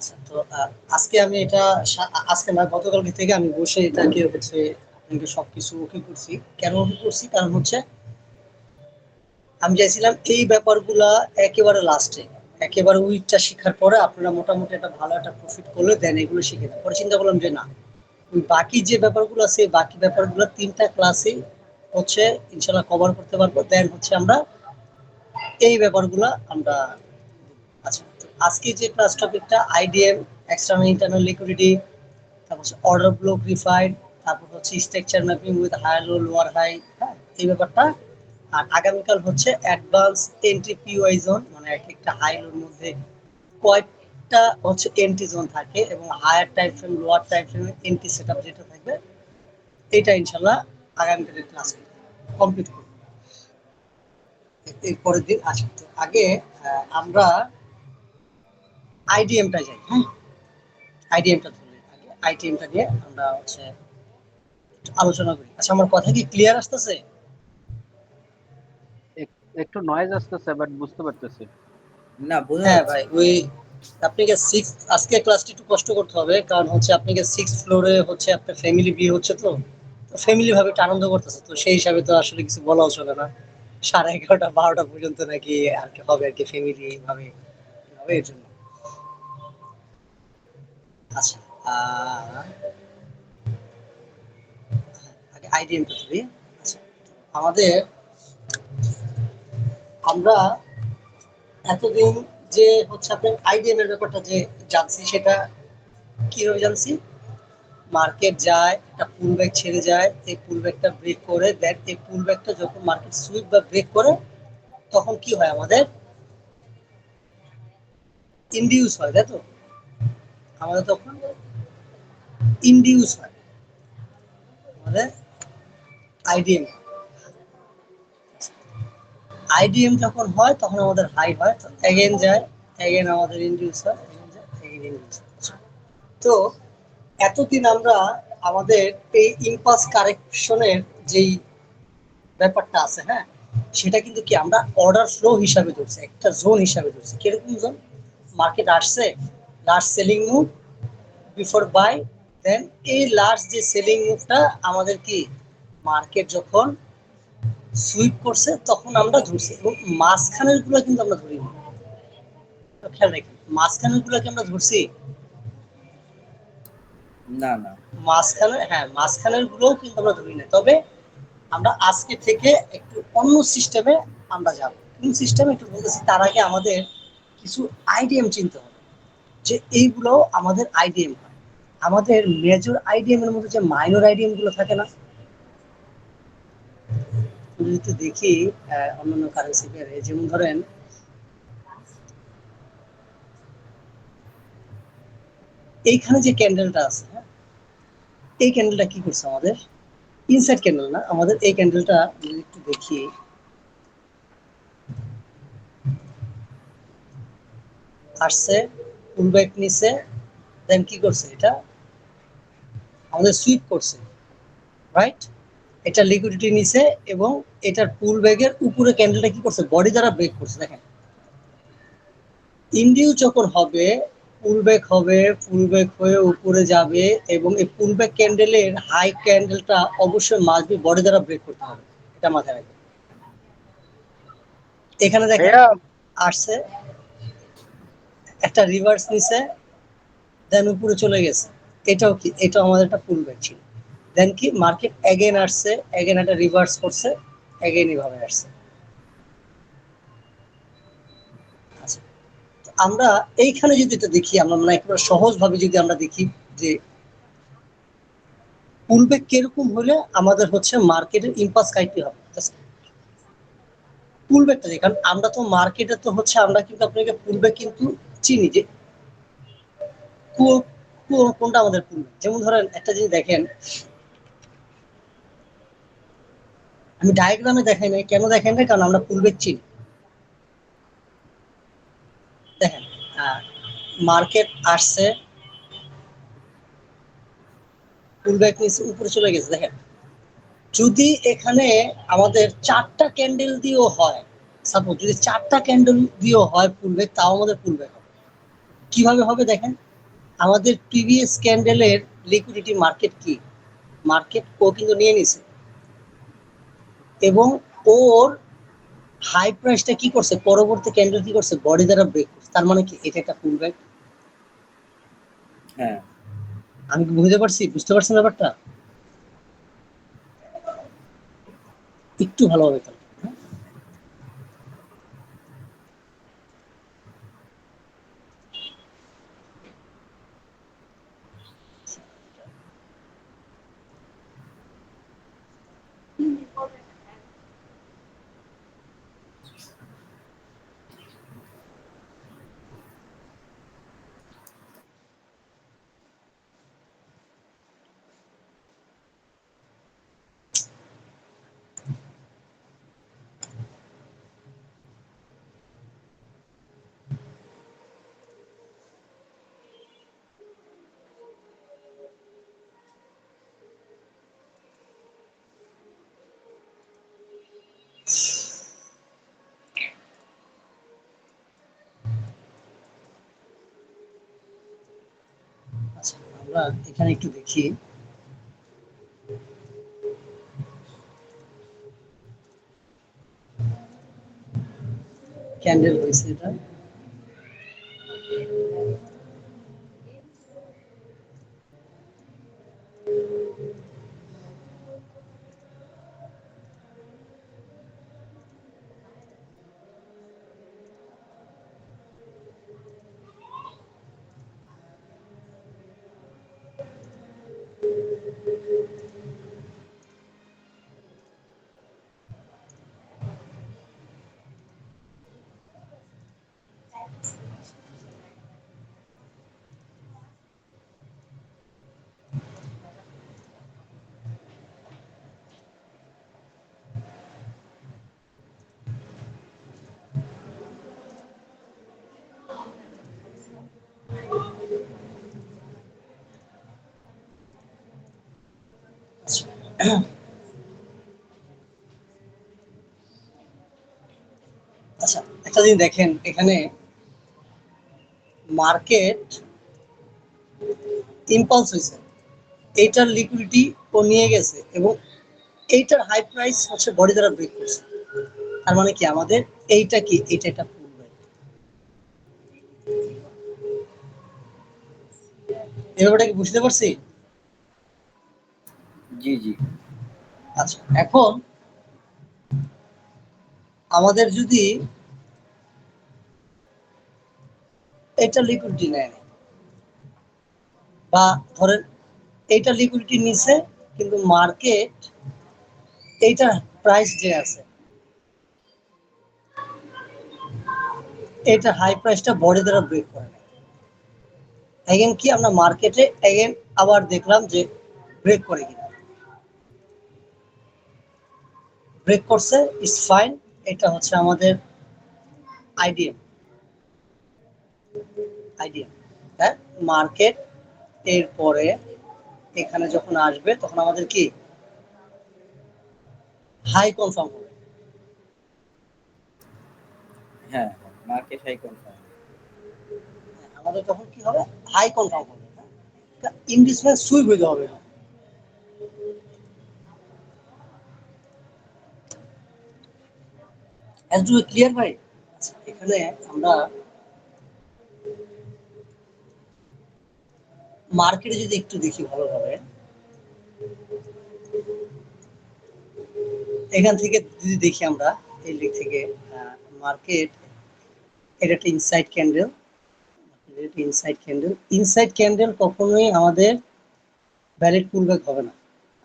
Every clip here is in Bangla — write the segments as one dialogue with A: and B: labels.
A: আচ্ছা, তো আজকে আমি এটা আজকে না, গতকালকে থেকে আমি বসে এটাকে হচ্ছে আপনাকে সবকিছু ওকে করছি। কেন ওকে করছি? কারণ হচ্ছে আমি চাইছিলাম এই ব্যাপারগুলা একেবারে লাস্টে, একেবারে উইকটা শিখার পরে আপনারা মোটামুটি একটা ভালো একটা প্রফিট করলে দেন এগুলো শিখে দেন। পরে চিন্তা করলাম যে না, ওই বাকি যে ব্যাপারগুলো আছে এই বাকি ব্যাপারগুলো 3টা ক্লাসে হচ্ছে ইনশাল্লাহ কভার করতে পারবো। দেন হচ্ছে আমরা এই ব্যাপারগুলো আমরা। আচ্ছা, তো আজকে যে ক্লাস টপিকটা আইডিএম, এক্সটার্নাল ইন্টারনাল লিকুইডিটি, তারপর হচ্ছে অর্ডার ব্লক রিফাইন্ড, তারপর হচ্ছে structure mapping with high low lower high, হ্যাঁ এই ব্যাপারটা। আর আগামীকাল হচ্ছে অ্যাডভান্স এন্ট্রি পিওয়াই জোন, মানে এক একটা হাই লোর মধ্যে কয়েকটা হচ্ছে এন্ট্রি জোন থাকে এবং higher time frame lower time ফ্রেমে এন্ট্রি সেটআপ যেটা থাকবে এটা ইনশাল্লাহ আগামীকালের ক্লাস কমপ্লিট করব। এর পরের দিন আসি, তো আগে আমরা আইডিএমটা যাই। হ্যাঁ, আইডিএমটা ধরে আগে আইডিএমটা নিয়ে আমরা হচ্ছে একটু আলোচনা করি। আচ্ছা, আমার কথা কি ক্লিয়ার আসতেছে?
B: একটু নয়েজ আসতেছে বাট বুঝতে পারতেছি।
C: না, বোঝা
A: হ্যাঁ
C: যাচ্ছে।
A: ভাই, ওই আপনাকে সিক্স আজকে ক্লাসটি একটু কষ্ট করতে হবে, কারণ হচ্ছে আপনাকে 6th ফ্লোরে হচ্ছে আপনার ফ্যামিলি বিয়ে হচ্ছে, তো তো ফ্যামিলি ভাবে একটু আনন্দ করতেছে, তো সেই হিসাবে তো আসলে কিছু বলাও চলে না। 11:30 12টা পর্যন্ত নাকি আর কি হবে আর কি, ফ্যামিলি ভাবে হবে এর জন্য। আচ্ছা, আগে আইডিএমটা ধরি। আচ্ছা, আমাদের আমরা এতদিন যে হচ্ছে আপনার আইডিএম এর ব্যাপারটা যে জানছি, সেটা কিভাবে জানছি? মার্কেট যায়, একটা পুল ব্যাক ছেড়ে যায়, এই পুল ব্যাকটা ব্রেক করে দেন, এই পুল ব্যাকটা যখন মার্কেট সুইপ বা ব্রেক করে তখন কি হয় আমাদের? ইন্ডিউস হয়, তাই তো? আমাদের তখন ইন্ডিউস হয়, আমাদের আইডিএম। আইডিএম যখন হয় তখন আমাদের হাই হয়, তো এগেন যায়, এগেন আমাদের ইন্ডিউস হয়, এগেন যায়, এগেন ইন্ডিউস হয়। তো এতদিন আমরা আমাদের এই ইম্পালস কারেকশনের যেই ব্যাপারটা আছে, হ্যাঁ, সেটা কিন্তু কি আমরা অর্ডার ফ্লো হিসাবে ধরছি, একটা জোন হিসাবে ধরছি। কিরকম জোন? মার্কেট আসছে, last selling move before buy, then এই লাস্ট যে সেলিং মুভটা আমাদের কি মার্কেট যখন সুইপ করছে তখন আমরা ধরছি, এবং মাঝখানের গুলো কিন্তু আমরা ধরিনি। খেয়াল রাখি, মাঝখানের গুলোকে আমরা ধরছি
C: না না,
A: মাঝখানে, হ্যাঁ মাঝখানের গুলোও কিন্তু আমরা ধরি না। তবে আমরা আজকে থেকে একটু অন্য সিস্টেমে আমরা যাব। কোন সিস্টেমে একটু বলতেছি, তার আগে আমাদের কিছু আইডিএম চিনতে হবে, যে এইগুলো আমাদের আইডিএম হয়। আমাদের মেজর আইডিএম এর মধ্যে যে মাইনর আইডিএম গুলো থাকে না, যদি দেখি অন্যান্য কারেন্সি পেয়ারে, যেমন ধরেন এইখানে যে ক্যান্ডেলটা আছে, হ্যাঁ, এই ক্যান্ডেলটা কি করছে আমাদের? ইনসাইড ক্যান্ডেল না, আমাদের এই ক্যান্ডেলটা যদি একটু দেখি, আসছে, পুলব্যাক নিছে, দেন কি করছে? এটা আমাদের সুইপ করছে, রাইট? এটা লিকুইডিটি নিছে এবং এটার পুল ব্যাগের উপরে ক্যান্ডেলটা কি করছে? বডি দ্বারা ব্রেক করছে। দেখেন, ইন্ডিউ যখন হবে, পুল ব্যাক হবে, পুল ব্যাক হয়ে উপরে যাবে, এবং এই পুল ব্যাক ক্যান্ডেলের হাই ক্যান্ডেলটা অবশ্যই মাস্ট বি বডি দ্বারা ব্রেক করতে হবে, এটা মাথায় রাখবেন। এখানে দেখেন
B: ভাইয়া
A: আসছে, একটা রিভার্স নিছে, দেন উপরে চলে গেছে, এটাও কি, এটা আমাদের একটা পুল ব্যাক ছিল। দেন কি মার্কেট এগেন আসছে, এগেন একটা রিভার্স করছে, এগেন এইভাবে আসছে। আচ্ছা, আমরা এইখানে যদি এটা দেখি, আমরা মানে একেবারে সহজ ভাবে যদি আমরা দেখি যে পুলব্যাক কিরকম হলে আমাদের হচ্ছে মার্কেটের ইম্পালস কাইতে হবে। পুলব্যাকটা দেখি, কারণ আমরা তো মার্কেটে তো হচ্ছে আমরা কিন্তু আপনাকে পুলব্যাক কিন্তু চিনি যে কোনটা আমাদের পুলব্যাক। যেমন ধরেন একটা জিনিস দেখেন, আমি ডায়াগ্রামে দেখাই নাই, কেন দেখাই না? কারণ আমরা পুলব্যাক চিনি। দেখেন, মার্কেট আসছে, পুলব্যাক নিচে উপরে চলে গেছে। দেখেন, যদি এখানে আমাদের 4টা ক্যান্ডেল দিয়েও হয়, সাপোজ যদি 4টা ক্যান্ডেল দিয়েও হয় পুলব্যাক, তাও আমাদের পুলব্যাক হবে। কিভাবে হবে দেখেন, আমাদের প্রিভিয়াস ক্যান্ডেলের লিকুইডিটি মার্কেট কি, মার্কেট ও কিন্তু নিয়ে নিছে এবং ওর হাই প্রাইসটা কি করছে, পরবর্তী ক্যান্ডেল কি করছে, বডি দ্বারা ব্রেক করছে। তার মানে কি এটা একটা পুল ব্যাক?
C: হ্যাঁ
A: আমি কি বুঝতে পারছেন ব্যাপারটা একটু ভালোভাবে খেলো। আচ্ছা, আমরা এখানে একটু দেখি ক্যান্ডেল হয়েছে এটা। আচ্ছা, একটা জিনিস দেখেন এখানে, মার্কেট ইম্পালস হয়েছে, এইটার লিকুইডিটি ও নিয়ে গেছে এবং এইটার হাই প্রাইস হচ্ছে বডি দ্বারা ব্রেক করছে। তার মানে কি আমাদের এইটা কি, এটা একটা পুল ব্যাক। এই ব্যাপারটা কি বুঝতে পারছি?
C: জি জি।
A: আচ্ছা, এখন আমাদের যদি এটা লিকুইডিটি নেয় বা ধরেন এইটা লিকুইডিটি নিছে কিন্তু মার্কেট এইটা প্রাইস যে আছে এটা হাই প্রাইসটা বডি দ্বারা ব্রেক করে নেয়, এগেন কি আমরা মার্কেটে এগেন আবার দেখলাম যে ব্রেক করে কিনা, ব্রেক করছে, ইটস ফাইন। এটা হচ্ছে আমাদের আইডিয়া, হ্যাঁ। মার্কেট এরপরে এখানে যখন আসবে তখন আমাদের কি হাই কনফার্ম হবে,
C: হ্যাঁ মার্কেট হাই কনফার্ম।
A: আমাদের তখন কি হবে, হাই কনফার্ম হবে, ইনডিসপ্লেস সুইপ হইতে হবে। এতটুকু ক্লিয়ার ভাই? আচ্ছা, এখানে আমরা মার্কেটে যদি একটু দেখি ভালোভাবে, এখান থেকে যদি দেখি আমরা এই দিক থেকে মার্কেট, এটা একটা ইনসাইড ক্যান্ডেল, ইনসাইড ক্যান্ডেল কখনোই আমাদের ভ্যালিড পুলব্যাক হবে না।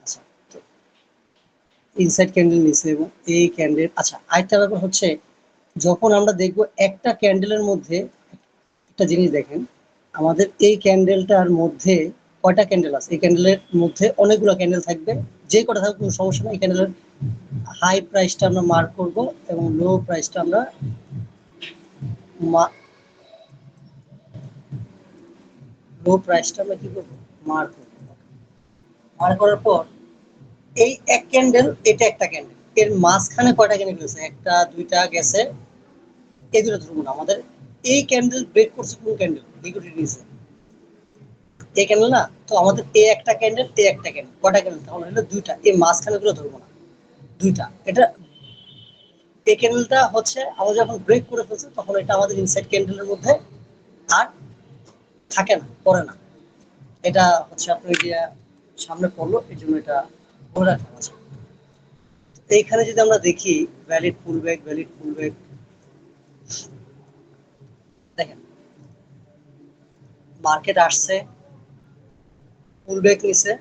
A: আচ্ছা, ইনসাইড ক্যান্ডেল নিচে এবং এই ক্যান্ডেল, আচ্ছা আরেকটা ব্যাপার হচ্ছে যখন আমরা দেখবো একটা ক্যান্ডেলের মধ্যে, একটা জিনিস দেখেন, আমাদের এই ক্যান্ডেলটার মধ্যে কয়টা ক্যান্ডেল আছে, এই ক্যান্ডেলের মধ্যে অনেকগুলো ক্যান্ডেল থাকবে, যে কটা থাকবে কোনো সমস্যা নেই। এই ক্যান্ডেলের হাই প্রাইসটা আমরা মার্ক করব এবং লো প্রাইসটা আমরা কি করবো, মার্ক করবো। মার্ক করার পর এই এক ক্যান্ডেল, এটা একটা ক্যান্ডেল, এর মাঝখানে কয়টা ক্যান্ডেল গেছে, একটা দুইটা গেছে, এই দুটো ধরবো না আমাদের। এই ক্যান্ডেল ব্রেক করছে কোন ক্যান্ডেল, লিকুইডিটি নিচে, এ ক্যান্ডেল না, তো আমাদের এ একটা ক্যান্ডেল, এ একটা ক্যান্ডেল, কটা ক্যান্ডেল? তাহলে হলো দুইটা। এই মাঝখানে গুলো ধরবো না, দুইটা। এটা এই ক্যান্ডেলটা হচ্ছে আমরা যখন ব্রেক করে ফেলছি তখন এটা আমাদের ইনসাইড ক্যান্ডেলের মধ্যে আর থাকে না, পড়ে না। এটা হচ্ছে আপনার যে সামনে পড়লো, এই জন্য এটা মনে রাখা আছে। এইখানে যদি আমরা দেখি ভ্যালিড পুল ব্যাক, ভ্যালিড পুল ব্যাক, দেখেন মার্কেট আসছে, পুল ব্যাক নিছে,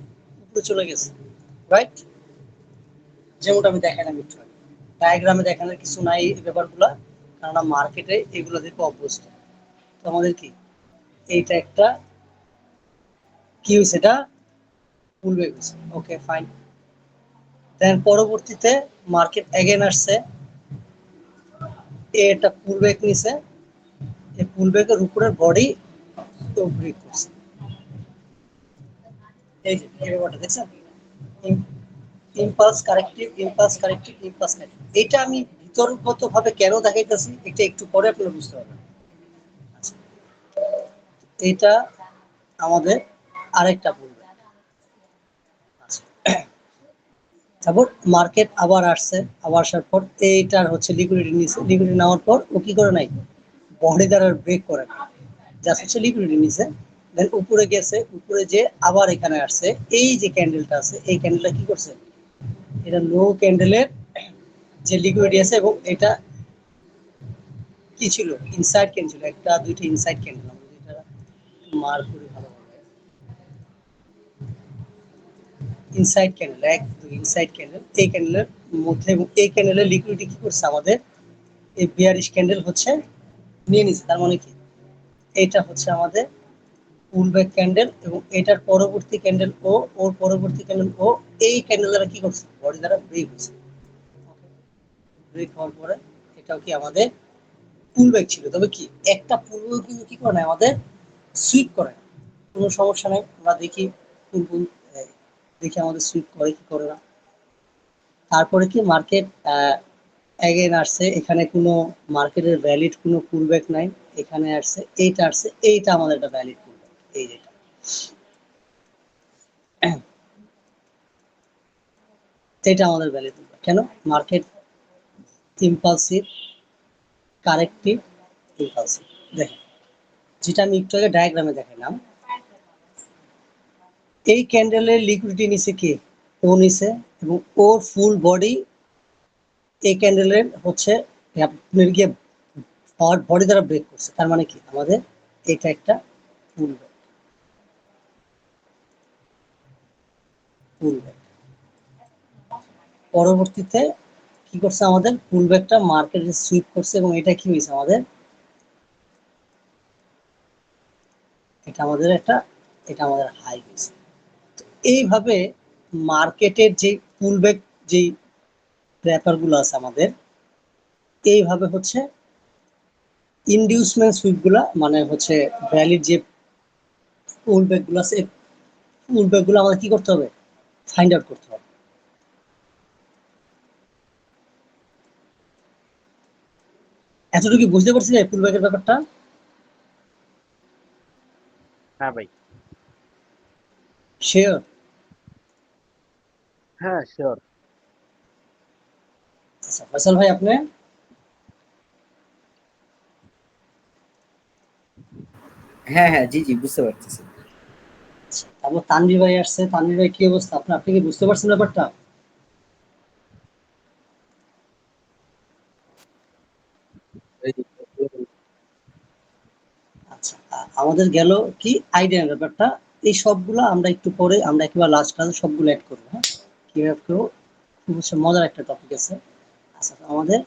A: উপরে চলে গেছে, রাইট? যেমনটা আমি দেখালাম একটু আগে, ডায়াগ্রামে দেখানোর কিছু নাই এই ব্যাপারগুলা, কারণ মার্কেটে এগুলো দেখে অভ্যস্ত। তো আমাদের কি এইটা একটা কি হয়েছে, এটা পুল ব্যাক হয়েছে, ওকে ফাইন। দেন পরবর্তীতে মার্কেট এগেন আসছে, এটা পুল ব্যাক নিছে, এই পুল ব্যাকের উপরের বডি তো ব্রেক করছে। এই যে এই ব্যাপারটা দেখছেন, impulse corrective, impulse corrective, impulse corrective. এটা আমি ভিতরগত ভাবে কেন দেখাইতেছি এটা একটু পরে আপনারা বুঝতে পারবেন। আচ্ছা, এটা আমাদের আরেকটা পুল ব্যাক। আচ্ছা, তারপর মার্কেট আবার আসছে, আবার আসার পর এইটার হচ্ছে লিকুইডিটি নিছে, লিকুইডিটি নেওয়ার পর ও কি করে নাই, বডি দ্বারা ব্রেক করে না, জাস্ট হচ্ছে লিকুইডিটি নিছে। দেন উপরে গেছে, উপরে যে আবার এখানে আসছে, এই যে ক্যান্ডেলটা আছে এই ক্যান্ডেলটা কি করছে, এটা লো ক্যান্ডেলের যে লিকুইডিটি আছে, এবং এটা কি ছিল, ইনসাইড ক্যান্ডেল ছিল, একটা দুইটা ইনসাইড ক্যান্ডেল। আমরা যেটা মার করে ভালো ইনসাইড ক্যান্ডেল, এক দুই ইনসাইড ক্যান্ডেল, এই ক্যান্ডেলের মধ্যে, এবং এই ক্যান্ডেলের লিকুইডিটি কি করছে আমাদের, এই বিয়ারিশ ক্যান্ডেল হচ্ছে নিয়ে নিচ্ছে। তার মানে কি, এটা হচ্ছে আমাদের পুলব্যাক ক্যান্ডেল, এবং এটার পরবর্তী ক্যান্ডেল ও, ওর পরবর্তী ক্যান্ডেল ও, এই ক্যান্ডেল দ্বারা কি করছে, বডি দ্বারা ব্রেক হচ্ছে। ব্রেক হওয়ার পরে এটাও কি আমাদের পুলব্যাক ছিল। তবে কি একটা পুলব্যাক কিন্তু কি করে না আমাদের সুইপ করে না, কোনো সমস্যা নেই। আমরা দেখি কোন কোন দেখি আমাদের সুইপ করে কি করে না। তারপরে কি মার্কেট এগেন আসছে, এখানে কোনো মার্কেটের ভ্যালিড কোনো পুলব্যাক নাই, এখানে আসছে, এইটা আসছে, এইটা আমাদের একটা ভ্যালিড পুলব্যাক। এই যেটা এটা আমাদের ভ্যালিড পুলব্যাক। কেন? Market impulsive, corrective, impulsive. দেখেন যেটা আমি একটু আগে ডায়াগ্রামে দেখালাম, এই ক্যান্ডেলের লিকুইডিটি নিচে কে, ও নিচে, এবং ওর ফুল বডি এই ক্যান্ডেলের হচ্ছে আপনার গিয়ে বডি দ্বারা ব্রেক করছে। তার মানে কি আমাদের এটা একটা ফুল ব্যাক, ফুল ব্যাক। পরবর্তীতে কি করছে, আমাদের পুল ব্যাকটা মার্কেটে সুইপ করছে, এবং এটা কি হয়েছে আমাদের, এটা আমাদের একটা, এটা আমাদের হাই হয়েছে। এইভাবে মার্কেটের যে পুল ব্যাক যে ব্যাপারগুলো আছে আমাদের, এইভাবে হচ্ছে ইনডিউসমেন্ট সুইপ গুলা, মানে হচ্ছে ভ্যালিড যে পুল ব্যাক গুলো আছে, পুল ব্যাক গুলো আমাদের কি করতে হবে, ফাইন্ড আউট করতে হবে। এতটুকু বুঝতে পারছি যে পুল ব্যাকের ব্যাপারটা।
B: হ্যাঁ ভাই।
A: শিওর?
B: হ্যাঁ শিওর।
A: আচ্ছা ফয়সাল ভাই আপনি?
C: হ্যাঁ হ্যাঁ, জি জি, বুঝতে পারতেছি।
A: আচ্ছা, তারপর তানভীর ভাই আসছে, তানভীর ভাই কি অবস্থা আপনার, আপনি কি বুঝতে পারছেন ব্যাপারটা? আচ্ছা, আমাদের গেল কি আইডিয়া ব্যাপারটা। এই সবগুলো আমরা একটু পরে, আমরা একেবারে লাস্ট ক্লাসে সবগুলো অ্যাড করবো, হ্যাঁ কিভাবে করবো, খুব হচ্ছে মজার একটা টপিক আছে। আচ্ছা, তো আমাদের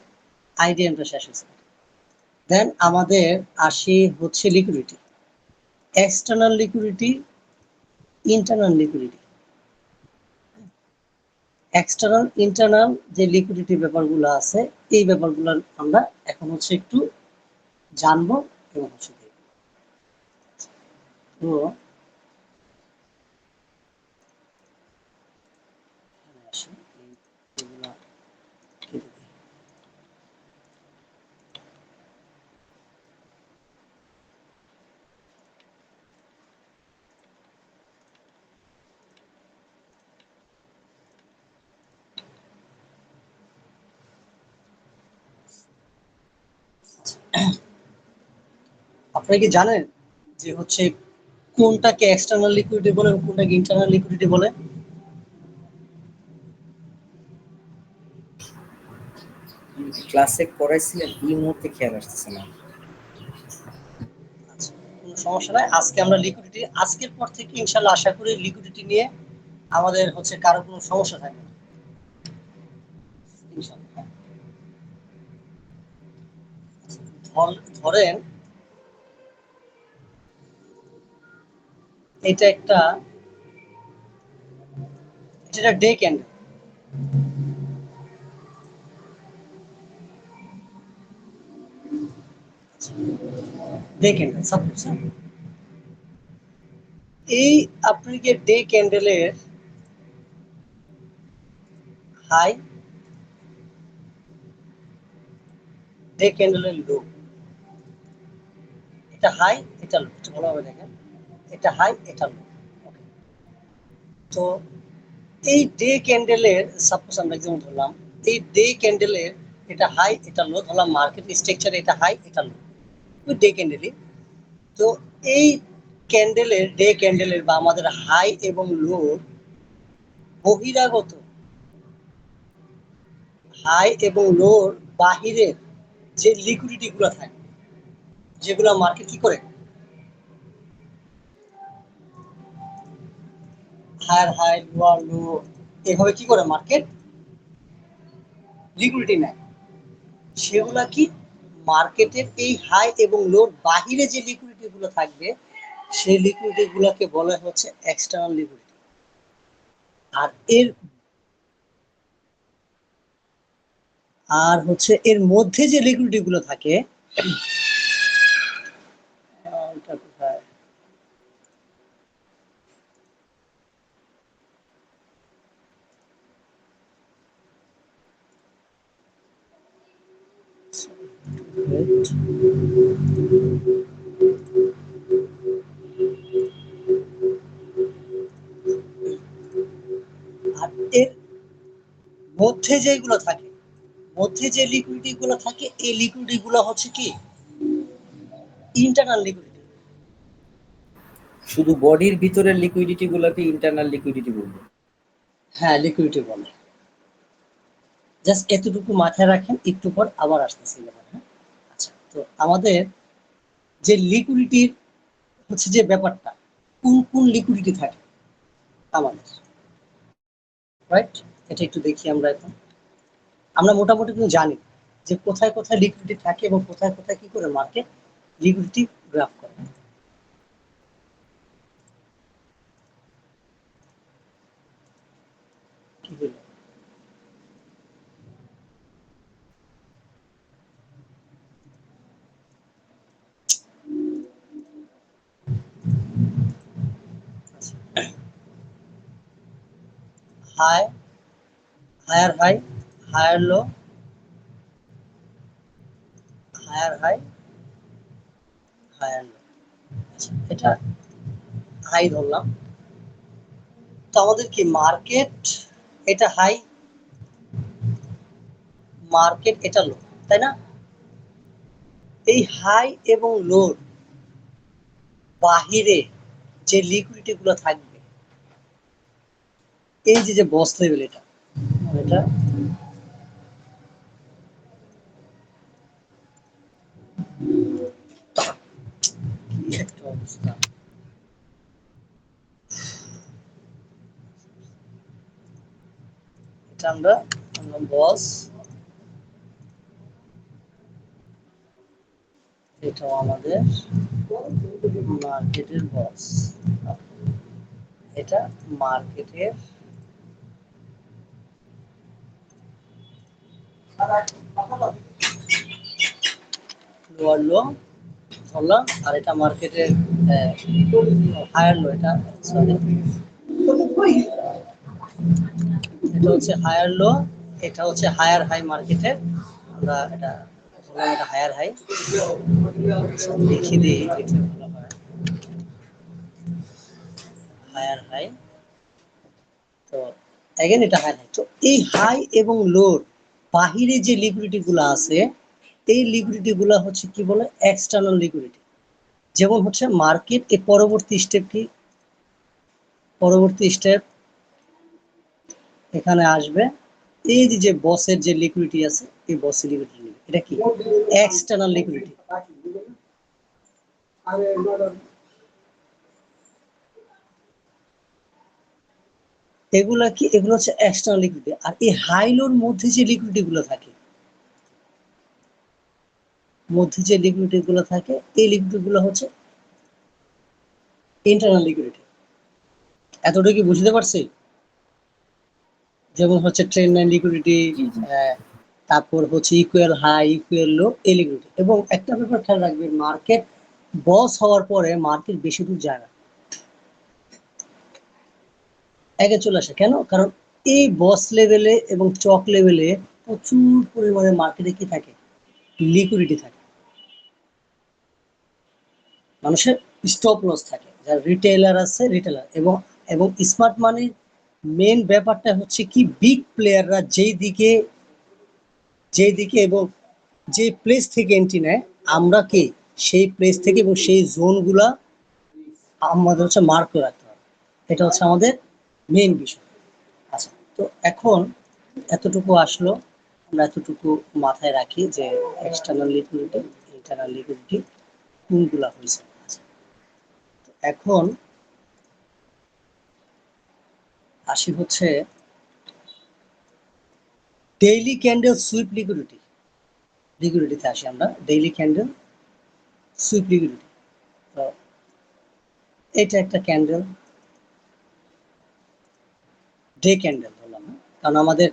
A: আইডিয়াটা শেষ হয়েছে। দেন আমাদের আসি হচ্ছে liquidity, external liquidity, internal liquidity. External internal যে লিকুইডিটি ব্যাপারগুলো আছে, এই ব্যাপারগুলো আমরা এখন হচ্ছে একটু জানবো এবং হচ্ছে দেখবো। তো এখানে আসি, এইগুলা কেটে দিই। আপনারা কি জানেন যে হচ্ছে কোনটাকে এক্সটার্নাল লিকুইডিটি বলে এবং কোনটাকে ইন্টারনাল লিকুইডিটি বলে?
C: ক্লাসে করাইছিলেন, এই মুহূর্তে খেয়াল আসতেছে না।
A: আচ্ছা, কোনো সমস্যা নাই। আজকে আমরা লিকুইডিটি, আজকের পর থেকে ইনশাল্লাহ আশা করি লিকুইডিটি নিয়ে আমাদের হচ্ছে কারো কোনো সমস্যা থাকবে না ইনশাল্লাহ। ধরেন এটা একটা day candle. Day candle suppose, এই আপনি যে ডে ক্যান্ডেলের হাই, ডে ক্যান্ডেলের লো, এটা হাই এটা লো, এটা ভালোভাবে দেখেন, এটা হাই এটা লো। তো এই ডে ক্যান্ডেলের সাপোজ আমরা যেমন ধরলাম, এই ডে ক্যান্ডেলের এটা হাই এটা লো ধরলাম, মার্কেট স্ট্রাকচার এটা হাই এটা লো, ডে ক্যান্ডেলই। তো এই ক্যান্ডেলের, ডে ক্যান্ডেলের বা আমাদের হাই এবং লো বহিরাগত, হাই এবং লোর বাহিরের যে লিকুইডিটি গুলো থাকে, যেগুলো মার্কেট কি করে, হায়ার হাই লোয়ার লো, এভাবে কি করে মার্কেট লিকুইডিটি নেয়, সেগুলা কি মার্কেটের এই হাই এবং লোর বাহিরে যে লিকুইডিটি গুলো থাকবে, সেই লিকুইডিটি গুলোকে বলা হচ্ছে এক্সটার্নাল লিকুইডিটি। আর এর আর হচ্ছে এর মধ্যে যে লিকুইডিটি গুলো থাকে, এটা কোথায়, আর এর মধ্যে যেগুলো থাকে, মধ্যে যে লিকুইডিটি গুলো থাকে, এই লিকুইডিটি গুলো হচ্ছে কি ইন্টারনাল লিকুইডিটি।
C: শুধু বডির ভিতরের লিকুইডিটি গুলোকে ইন্টারনাল লিকুইডিটি বলবো।
A: হ্যাঁ, লিকুইডিটি বলে। জাস্ট এতটুকু মাথায় রাখেন, একটু পর আবার আসতেছি। হ্যাঁ, আচ্ছা, তো আমাদের যে লিকুইডিটির হচ্ছে যে ব্যাপারটা, কোন কোন লিকুইডিটি থাকে আমাদের, রাইট? এটা একটু দেখি আমরা এখন। আমরা মোটামুটি কিন্তু জানি যে কোথায় কোথায় লিকুইডিটি থাকে এবং কোথায় কোথায় কি করে মার্কেট লিকুইডিটি গ্রাফ করে। কি বলবো, high, higher high, higher low, higher high, higher low. এটা হাই ধরলাম। তো আমাদের কি মার্কেট এটা হাই, মার্কেট এটা লো, তাই না? এই হাই এবং লোর বাহিরে যে লিকুইডিটি গুলো থাকবে, এই যে যে বস লেভেল, এটা এটা কি একটা অবস্থা। এটা আমরা বস, এটাও আমাদের মার্কেটের বস, এটা মার্কেটের লোয়ার লো ধরলাম, আর এটা মার্কেটের হায়ার লো, এটা সরি, এটা হচ্ছে হায়ার লো, এটা হচ্ছে হায়ার হাই মার্কেটের। আমরা এটা ধরলাম, এটা হায়ার হাই, লিখে দিই লিখলে ভালো হয়, হায়ার হাই। তো এগেন এটা হাই হাই। তো এই হাই এবং লোর বাহিরে যে লিকুইডিটি গুলো আছে, এই লিকুইডিটি গুলো হচ্ছে কি বলে এক্সটার্নাল লিকুইডিটি। যেমন হচ্ছে মার্কেট এর পরবর্তী স্টেপ কি, পরবর্তী স্টেপ এখানে আসবে এই যে বসের যে লিকুইডিটি আছে এই বসের লিকুইডিটি নেবে, এটা কি এক্সটার্নাল লিকুইডিটি। এগুলা কি, এগুলো হচ্ছে এক্সটার্নাল লিকুইডিটি। আর এই হাইলোর মধ্যে যে লিকুইডিটি গুলো থাকে, মধ্যে যে লিকুইডিটি গুলো থাকে এই লিকুইডিটি গুলো হচ্ছে ইন্টারনাল লিকুইডিটি। এতটুকু কি বুঝতে পারছি? যেমন হচ্ছে ট্রেন্ড লাইন লিকুইডিটি,
C: জি জি।
A: তারপর হচ্ছে ইকুয়াল হাই ইকুয়াল লো এই লিকুইডিটি। এবং একটা ব্যাপার খেয়াল রাখবেন, মার্কেট বস হওয়ার পরে মার্কেট বেশি দূর যায় না, আগে চলে আসে। কেন? কারণ এই বস লেভেলে এবং চক লেভেলে প্রচুর পরিমাণে মার্কেটে কি থাকে, লিকুইডিটি থাকে, মানুষের স্টপ লস থাকে, যারা রিটেলার আছে রিটেলার। এবং এবং স্মার্ট মানির মেন ব্যাপারটা হচ্ছে কি, বিগ প্লেয়াররা যেই দিকে এবং যে প্লেস থেকে এন্ট্রি নেয়, আমরা কি সেই প্লেস থেকে এবং সেই জোনগুলা আমাদের হচ্ছে মার্ক করে রাখতে হবে। এটা হচ্ছে আমাদের মেন বিষয়। আচ্ছা, তো এখন এতটুকু আসলো, আমরা এতটুকু মাথায় রাখি যে এক্সটার্নাল লিকুইডিটি, ইন্টারনাল লিকুইডিটি কোনগুলা হয়েছে। আচ্ছা, এখন আসি হচ্ছে ডেইলি ক্যান্ডেল সুইপ লিকুইডিটি, লিকুইডিটিতে আসি আমরা। ডেইলি ক্যান্ডেল সুইপ লিকুইডিটি, তো এটা একটা ক্যান্ডেল, ডে ক্যান্ডেল বললাম, কারণ আমাদের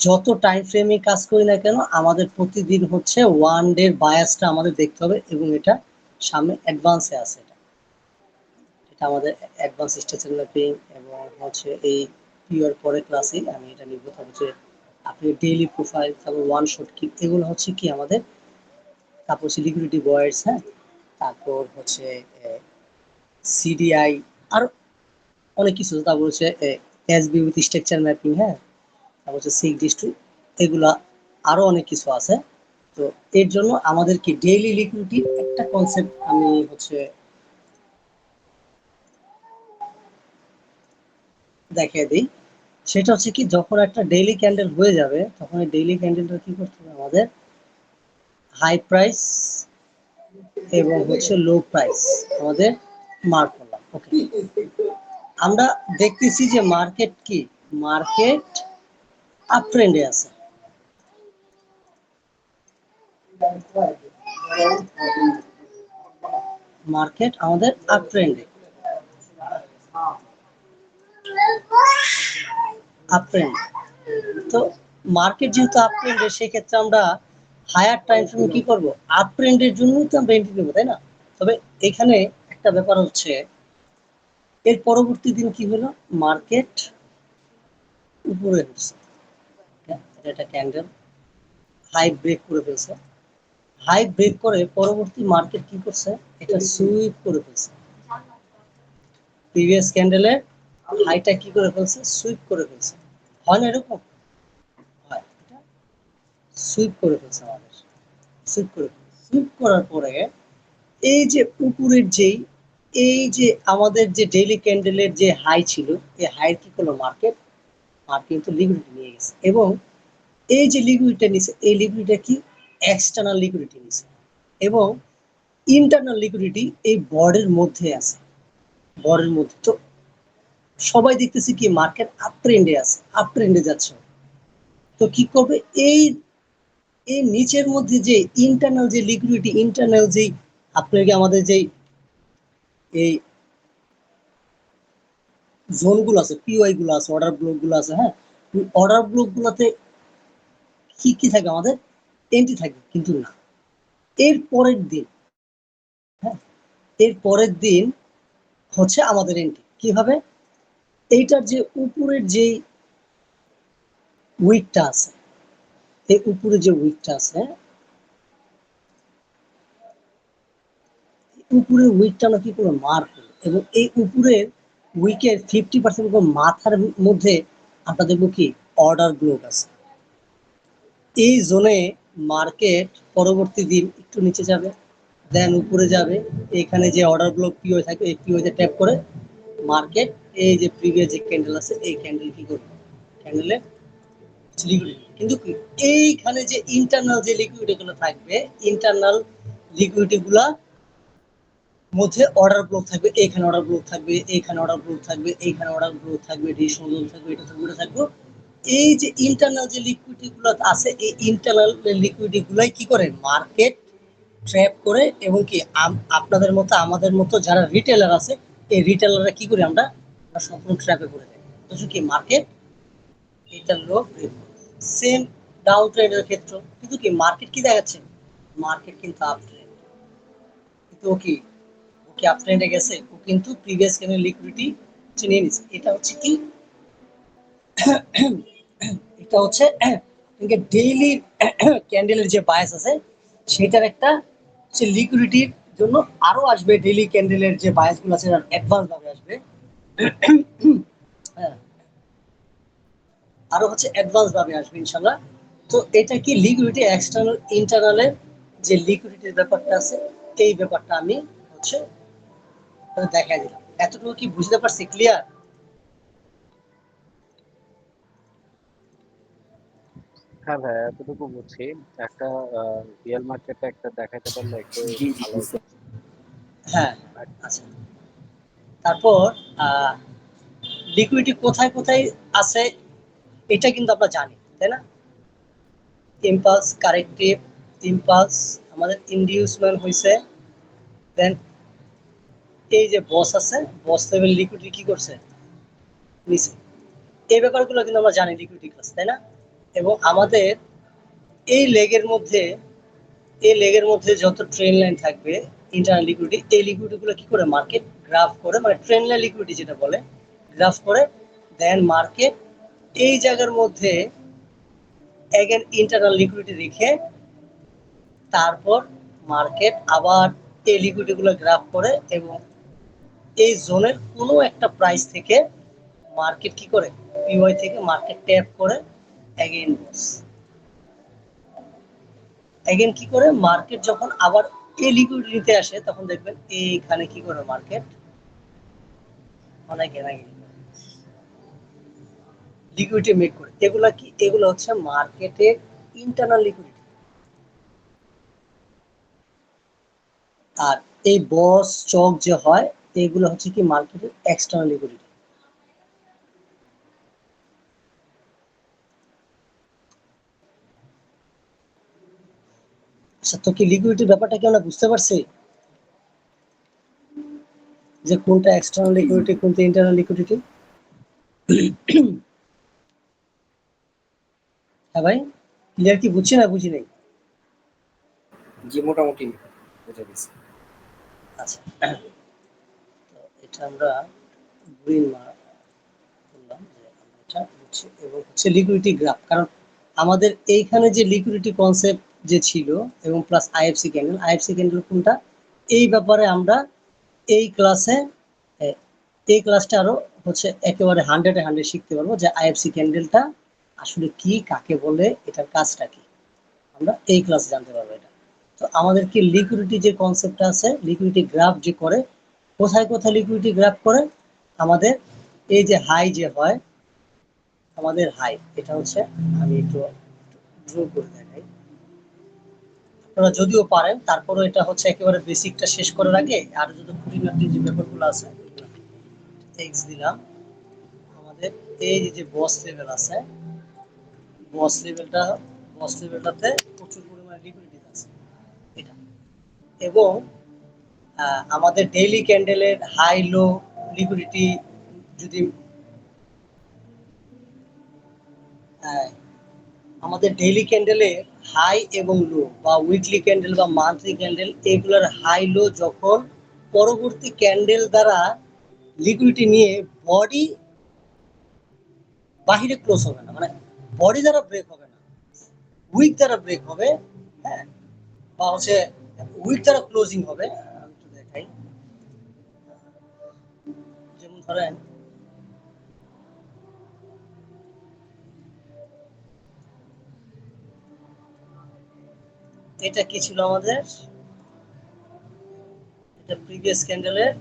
A: যত টাইম ফ্রেমে কাজ করি না কেন, আমাদের প্রতিদিন হচ্ছে ওয়ান ডে বায়াসটা আমাদের দেখতে হবে। এবং এটা সামনে অ্যাডভান্সে আছে, এটা এটা আমাদের অ্যাডভান্স স্টেশন ম্যাপিং। এবং হচ্ছে এই পিওর পরে ক্লাসে আমি এটা নিব। তবে যে আপনি ডেইলি প্রোফাইল, তারপর ওয়ান শট কি, এগুলো হচ্ছে কি আমাদের, তারপর হচ্ছে লিকুইডিটি বয়ার্স, হ্যাঁ, তারপর হচ্ছে সিডিআই, আর অনেক কিছু। তারপর হচ্ছে এসবি উইথ স্ট্রাকচার ম্যাপিং, হ্যাঁ, তারপর হচ্ছে সিক ডিস্ট্রি, এগুলা আরো অনেক কিছু আছে। তো এর জন্য আমাদের কি ডেইলি লিকুইডিটির একটা কনসেপ্ট আমি হচ্ছে দেখিয়ে দিই। সেটা হচ্ছে কি, যখন একটা ডেইলি ক্যান্ডেল হয়ে যাবে, তখন এই ডেইলি ক্যান্ডেলটা কি করতে হবে আমাদের, হাই প্রাইস এবং হচ্ছে লো প্রাইস আমাদের মার্ক করলাম। ওকে, আমরা দেখতেছি যে মার্কেট কি, মার্কেট আপ ট্রেন্ডে আছে, মার্কেট আমাদের আপ ট্রেন্ডে, আপ ট্রেন্ড। তো মার্কেট যেহেতু আপ ট্রেন্ডে, সেক্ষেত্রে আমরা হায়ার টাইম ফ্রেমে কি করব, আপ ট্রেন্ডের জন্যই তো আমরা এন্ট্রি নেবো, তাই না? তবে এখানে একটা ব্যাপার হচ্ছে, এর পরবর্তী দিন কি হলো, মার্কেট উপরে উঠছে, এটা ক্যান্ডেল হাই ব্রেক করে ফেলছে। হাই ব্রেক করে পরবর্তী মার্কেট কি করছে, এটা সুইপ করে ফেলছে, প্রিভিয়াস ক্যান্ডেলের হাইটা কি করে ফেলছে, সুইপ করে ফেলছে। হয় না এরকম? হয়, এটা সুইপ করে ফেলছে আমাদের, সুইপ করে সুইপ করার পরে এই যে উপরের যেই, এই যে আমাদের যে ডেইলি ক্যান্ডেলের যে হাই ছিল, এই হাই কি করলো মার্কেট, মার্কেট কিন্তু লিকুইডিটি নিয়ে গেছে। এবং এই যে লিকুইডিটি নিছে, এই লিকুইডিটি কি এক্সটার্নাল লিকুইডিটি নিছে। এবং ইন্টারনাল লিকুইডিটি এই বর্ডের মধ্যে আছে, বর্ডের মধ্যে। তো সবাই দেখতেছি কি মার্কেট আপ ট্রেন্ডে আছে, আপ ট্রেন্ডে যাচ্ছে। তো কি করবে, এই এই নিচের মধ্যে যে ইন্টারনাল যে লিকুইডিটি, ইন্টারনাল যেই আপনাকে আমাদের যেই এই জোনগুলো আছে, পিওয়াই গুলো আছে, অর্ডার ব্লক গুলো আছে, হ্যাঁ, অর্ডার ব্লক গুলোতে কি কি থাকে আমাদের, এন্ট্রি থাকে কিন্তু না। এর পরের দিন, হ্যাঁ, এর পরের দিন হচ্ছে আমাদের এন্ট্রি কিভাবে, এইটার যে উপরের যে উইকটা আছে, এই উপরে যে উইকটা আছে, উপরের উইকটা আমরা কি করবো, মার্ক করবো। এবং এই উপরের উইকের 50% মাথার মধ্যে আমরা দেখবো কি অর্ডার ব্লক আছে। এই জোনে মার্কেট পরবর্তী দিন একটু নিচে যাবে, দেন উপরে যাবে, এখানে যে অর্ডার ব্লক পিওতে থাকবে এই পিওতে ট্যাপ করে মার্কেট, এই যে প্রিভিয়াস যে ক্যান্ডেল আছে এই ক্যান্ডেল কি করবে, ক্যান্ডেলে লিকুইডিটি, কিন্তু কি এইখানে যে ইন্টারনাল যে লিকুইডিটি গুলো থাকবে, ইন্টারনাল লিকুইডিটি গুলা মধ্যে অর্ডার ব্লক থাকবে, এইখানে অর্ডার ব্লক থাকবে, এইখানে অর্ডার ব্লক থাকবে, এইখানে অর্ডার ব্লক থাকবে, রিসোর্স থাকবে, এটা থাকবে, এটা থাকবে। এই যে ইন্টারনাল যে লিকুইডিটি গুলো আছে এই ইন্টারনাল লিকুইডিটি গুলাই কি করে মার্কেট ট্র্যাপ করে, এবং কি আপনাদের মতো আমাদের মতো যারা রিটেলার আছে এই রিটেলাররা কি করে আমরা সম্পূর্ণ ট্র্যাপে করে দেয়, বুঝছো কি মার্কেট এটা লোক সেম ডাউন ট্রেন্ডের ক্ষেত্রে, কিন্তু কি মার্কেট কি দেখাচ্ছে, মার্কেট কিন্তু আপ ট্রেন্ড, কিন্তু ও কি আপ ট্রেন্ডে গেছে, ও কিন্তু প্রিভিয়াস ক্যান্ডেল লিকুইডিটি নিয়ে নিচ্ছে। এটা হচ্ছে কি এটা হচ্ছে ডেইলি ক্যান্ডেলের যে বায়াস আছে সেটার একটা হচ্ছে লিকুইডিটির জন্য আরো আসবে, ডেইলি ক্যান্ডেলের যে বায়াস গুলো আছে অ্যাডভান্স ভাবে আসবে, হ্যাঁ আরো হচ্ছে অ্যাডভান্স ভাবে আসবে ইনশাল্লাহ। তো এটা কি লিকুইডিটি এক্সটার্নাল ইন্টারনালের যে লিকুইডিটির ব্যাপারটা আছে এই ব্যাপারটা আমি হচ্ছে দেখাই দিলাম। এতটুকু কি বুঝতে পারছি, ক্লিয়ার?
B: হ্যাঁ ভাই, এতটুকু বুঝছি। একটা রিয়েল মার্কেটে একটা দেখাতে পারলে একটু
C: জি জি
B: ভালো হতো।
C: বুঝতে
A: হ্যাঁ, আচ্ছা। তারপর লিকুইডিটি কোথায় কোথায় আছে এটা কিন্তু আমরা জানি, তাই না? ইম্পালস, কারেক্টিভ, ইম্পালস, আমাদের ইনডিউসমেন্ট হয়েছে, দেন এই যে বস আছে, বস লেভেল লিকুইডিটি কি করছে নিচে, এই ব্যাপারগুলো কিন্তু আমরা জানি লিকুইডিটি ক্লাস, তাই না? এবং আমাদের এই লেগের মধ্যে এই লেগের মধ্যে যত ট্রেন লাইন থাকবে ইন্টারনাল লিকুইডিটি, এই লিকুইডিটি গুলো কি করে মার্কেট গ্রাফ করে, মানে ট্রেন লাইন লিকুইডিটি যেটা বলে গ্রাফ করে, দেন মার্কেট এই জায়গার মধ্যে এগেন ইন্টারনাল লিকুইডিটি রেখে তারপর মার্কেট আবার এই লিকুইডিটি গুলো গ্রাফ করে, এবং এই জোনের কোনো একটা প্রাইস থেকে মার্কেট কি করে পিওয়াই থেকে মার্কেট ট্যাপ করে এগেইন বস, এগেন কি করে মার্কেট যখন আবার এই লিকুইডিটিতে আসে তখন দেখবেন এইখানে কি করে মার্কেট অনেক ঘেরাঘেরি করে লিকুইডিটি মেক করে, এগুলা কি, এগুলো হচ্ছে মার্কেটের ইন্টারনাল লিকুইডিটি। আর এই বস চক যে হয় এগুলো হচ্ছে কি মার্কেটের এক্সটার্নাল লিকুইডিটি। আচ্ছা, তো কি লিকুইডিটির ব্যাপারটা কি আমরা বুঝতে পারছি যে কোনটা এক্সটার্নাল
C: জি জি
A: লিকুইডিটি কোনটা ইন্টারনাল লিকুইডিটি? হ্যাঁ ভাই, ক্লিয়ার কি, বুঝছি না বুঝি নাই?
C: জি মোটামুটি বুঝে গেছি।
A: আচ্ছা, তো এটা আমরা গ্রিন করলাম যে আমরা এটা বুঝছি, এবং হচ্ছে লিকুইডিটি গ্রাফ, কারণ আমাদের এইখানে যে লিকুইডিটি কনসেপ্ট যে ছিল এবং প্লাস আইএফসি ক্যান্ডেল কোনটা, এই ব্যাপারে আমরা এই ক্লাসে এই ক্লাসটা আরো হচ্ছে একেবারে 100-এ 100 শিখতে পারবো যে আইএফসি ক্যান্ডেলটা আসলে কি, কাকে বলে, এটার কাজটা কি, আমরা এই ক্লাসে জানতে পারবো এটা। তো আমাদের কি লিকুইডিটি যে কনসেপ্টটা আছে, লিকুইডিটি গ্রাফ যে করে, কোথায় কোথায় লিকুইডিটি গ্রাফ করে, আমাদের এই যে হাই যে হয়, আমাদের হাই এটা হচ্ছে, আমি একটু ড্র করে দেখাই, আপনারা যদিও পারেন তারপরও এটা হচ্ছে একেবারে বেসিকটা শেষ করার আগে আর যদি খুঁটিনাটি যে ব্যাপারগুলো আছে এক্স দিলাম, আমাদের এই যে বস লেভেল আছে, বস লেভেলটা বস লেভেলটাতে প্রচুর পরিমাণে লিকুইডিটি আছে এটা, এবং আমাদের ডেইলি ক্যান্ডেলের হাই লো লিকুইডিটি যদি আহ, আমাদের ডেইলি ক্যান্ডেলের হাই এবং লো, বা উইকলি ক্যান্ডেল বা মান্থলি ক্যান্ডেল, এগুলোর হাই লো যখন পরবর্তী ক্যান্ডেল দ্বারা লিকুইডিটি নিয়ে বডি বাহিরে ক্লোজ হবে না, মানে বডি দ্বারা ব্রেক হবে না, উইক দ্বারা ব্রেক হবে, হ্যাঁ, বা হচ্ছে উইক দ্বারা ক্লোজিং হবে। আমি একটু দেখাই, যেমন ধরেন এটা কি ছিল আমাদের, প্রিভিয়াস ক্যান্ডেলের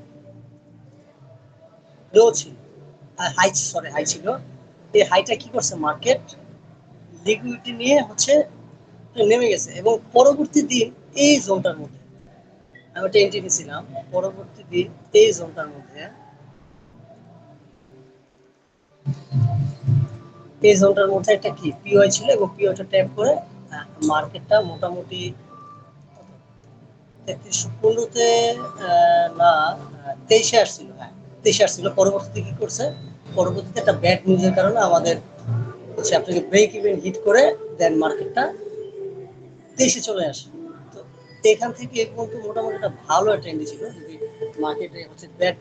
A: লো ছিল, হাই ছিল। এই হাইটা কি করছে মার্কেট লিকুইডিটি নিয়ে হচ্ছে নেমে গেছে, এবং পরবর্তী দিন এই জোনটার মধ্যে আমি একটা এন্ট্রি নিয়েছিলাম। পরবর্তী দিন এই জোনটার মধ্যে, এই জোনটার মধ্যে একটা কি পিওআই ছিল, এবং পিওআইটা ট্যাপ করে মার্কেটটা মোটামুটি 3315-তে না 23-এ আসছিল। হ্যাঁ, 23-এ আসছিল। পরবর্তীতে কি করছে, পরবর্তীতে একটা ব্যাড নিউজের কারণে আমাদের হচ্ছে আপনাকে ব্রেক ইভেন হিট করে দেন মার্কেটটা 23-এ চলে আসে। তো এখান থেকে এই পর্যন্ত মোটামুটি একটা ভালো ট্রেন্ড ছিল, যদি মার্কেটে হচ্ছে ব্যাড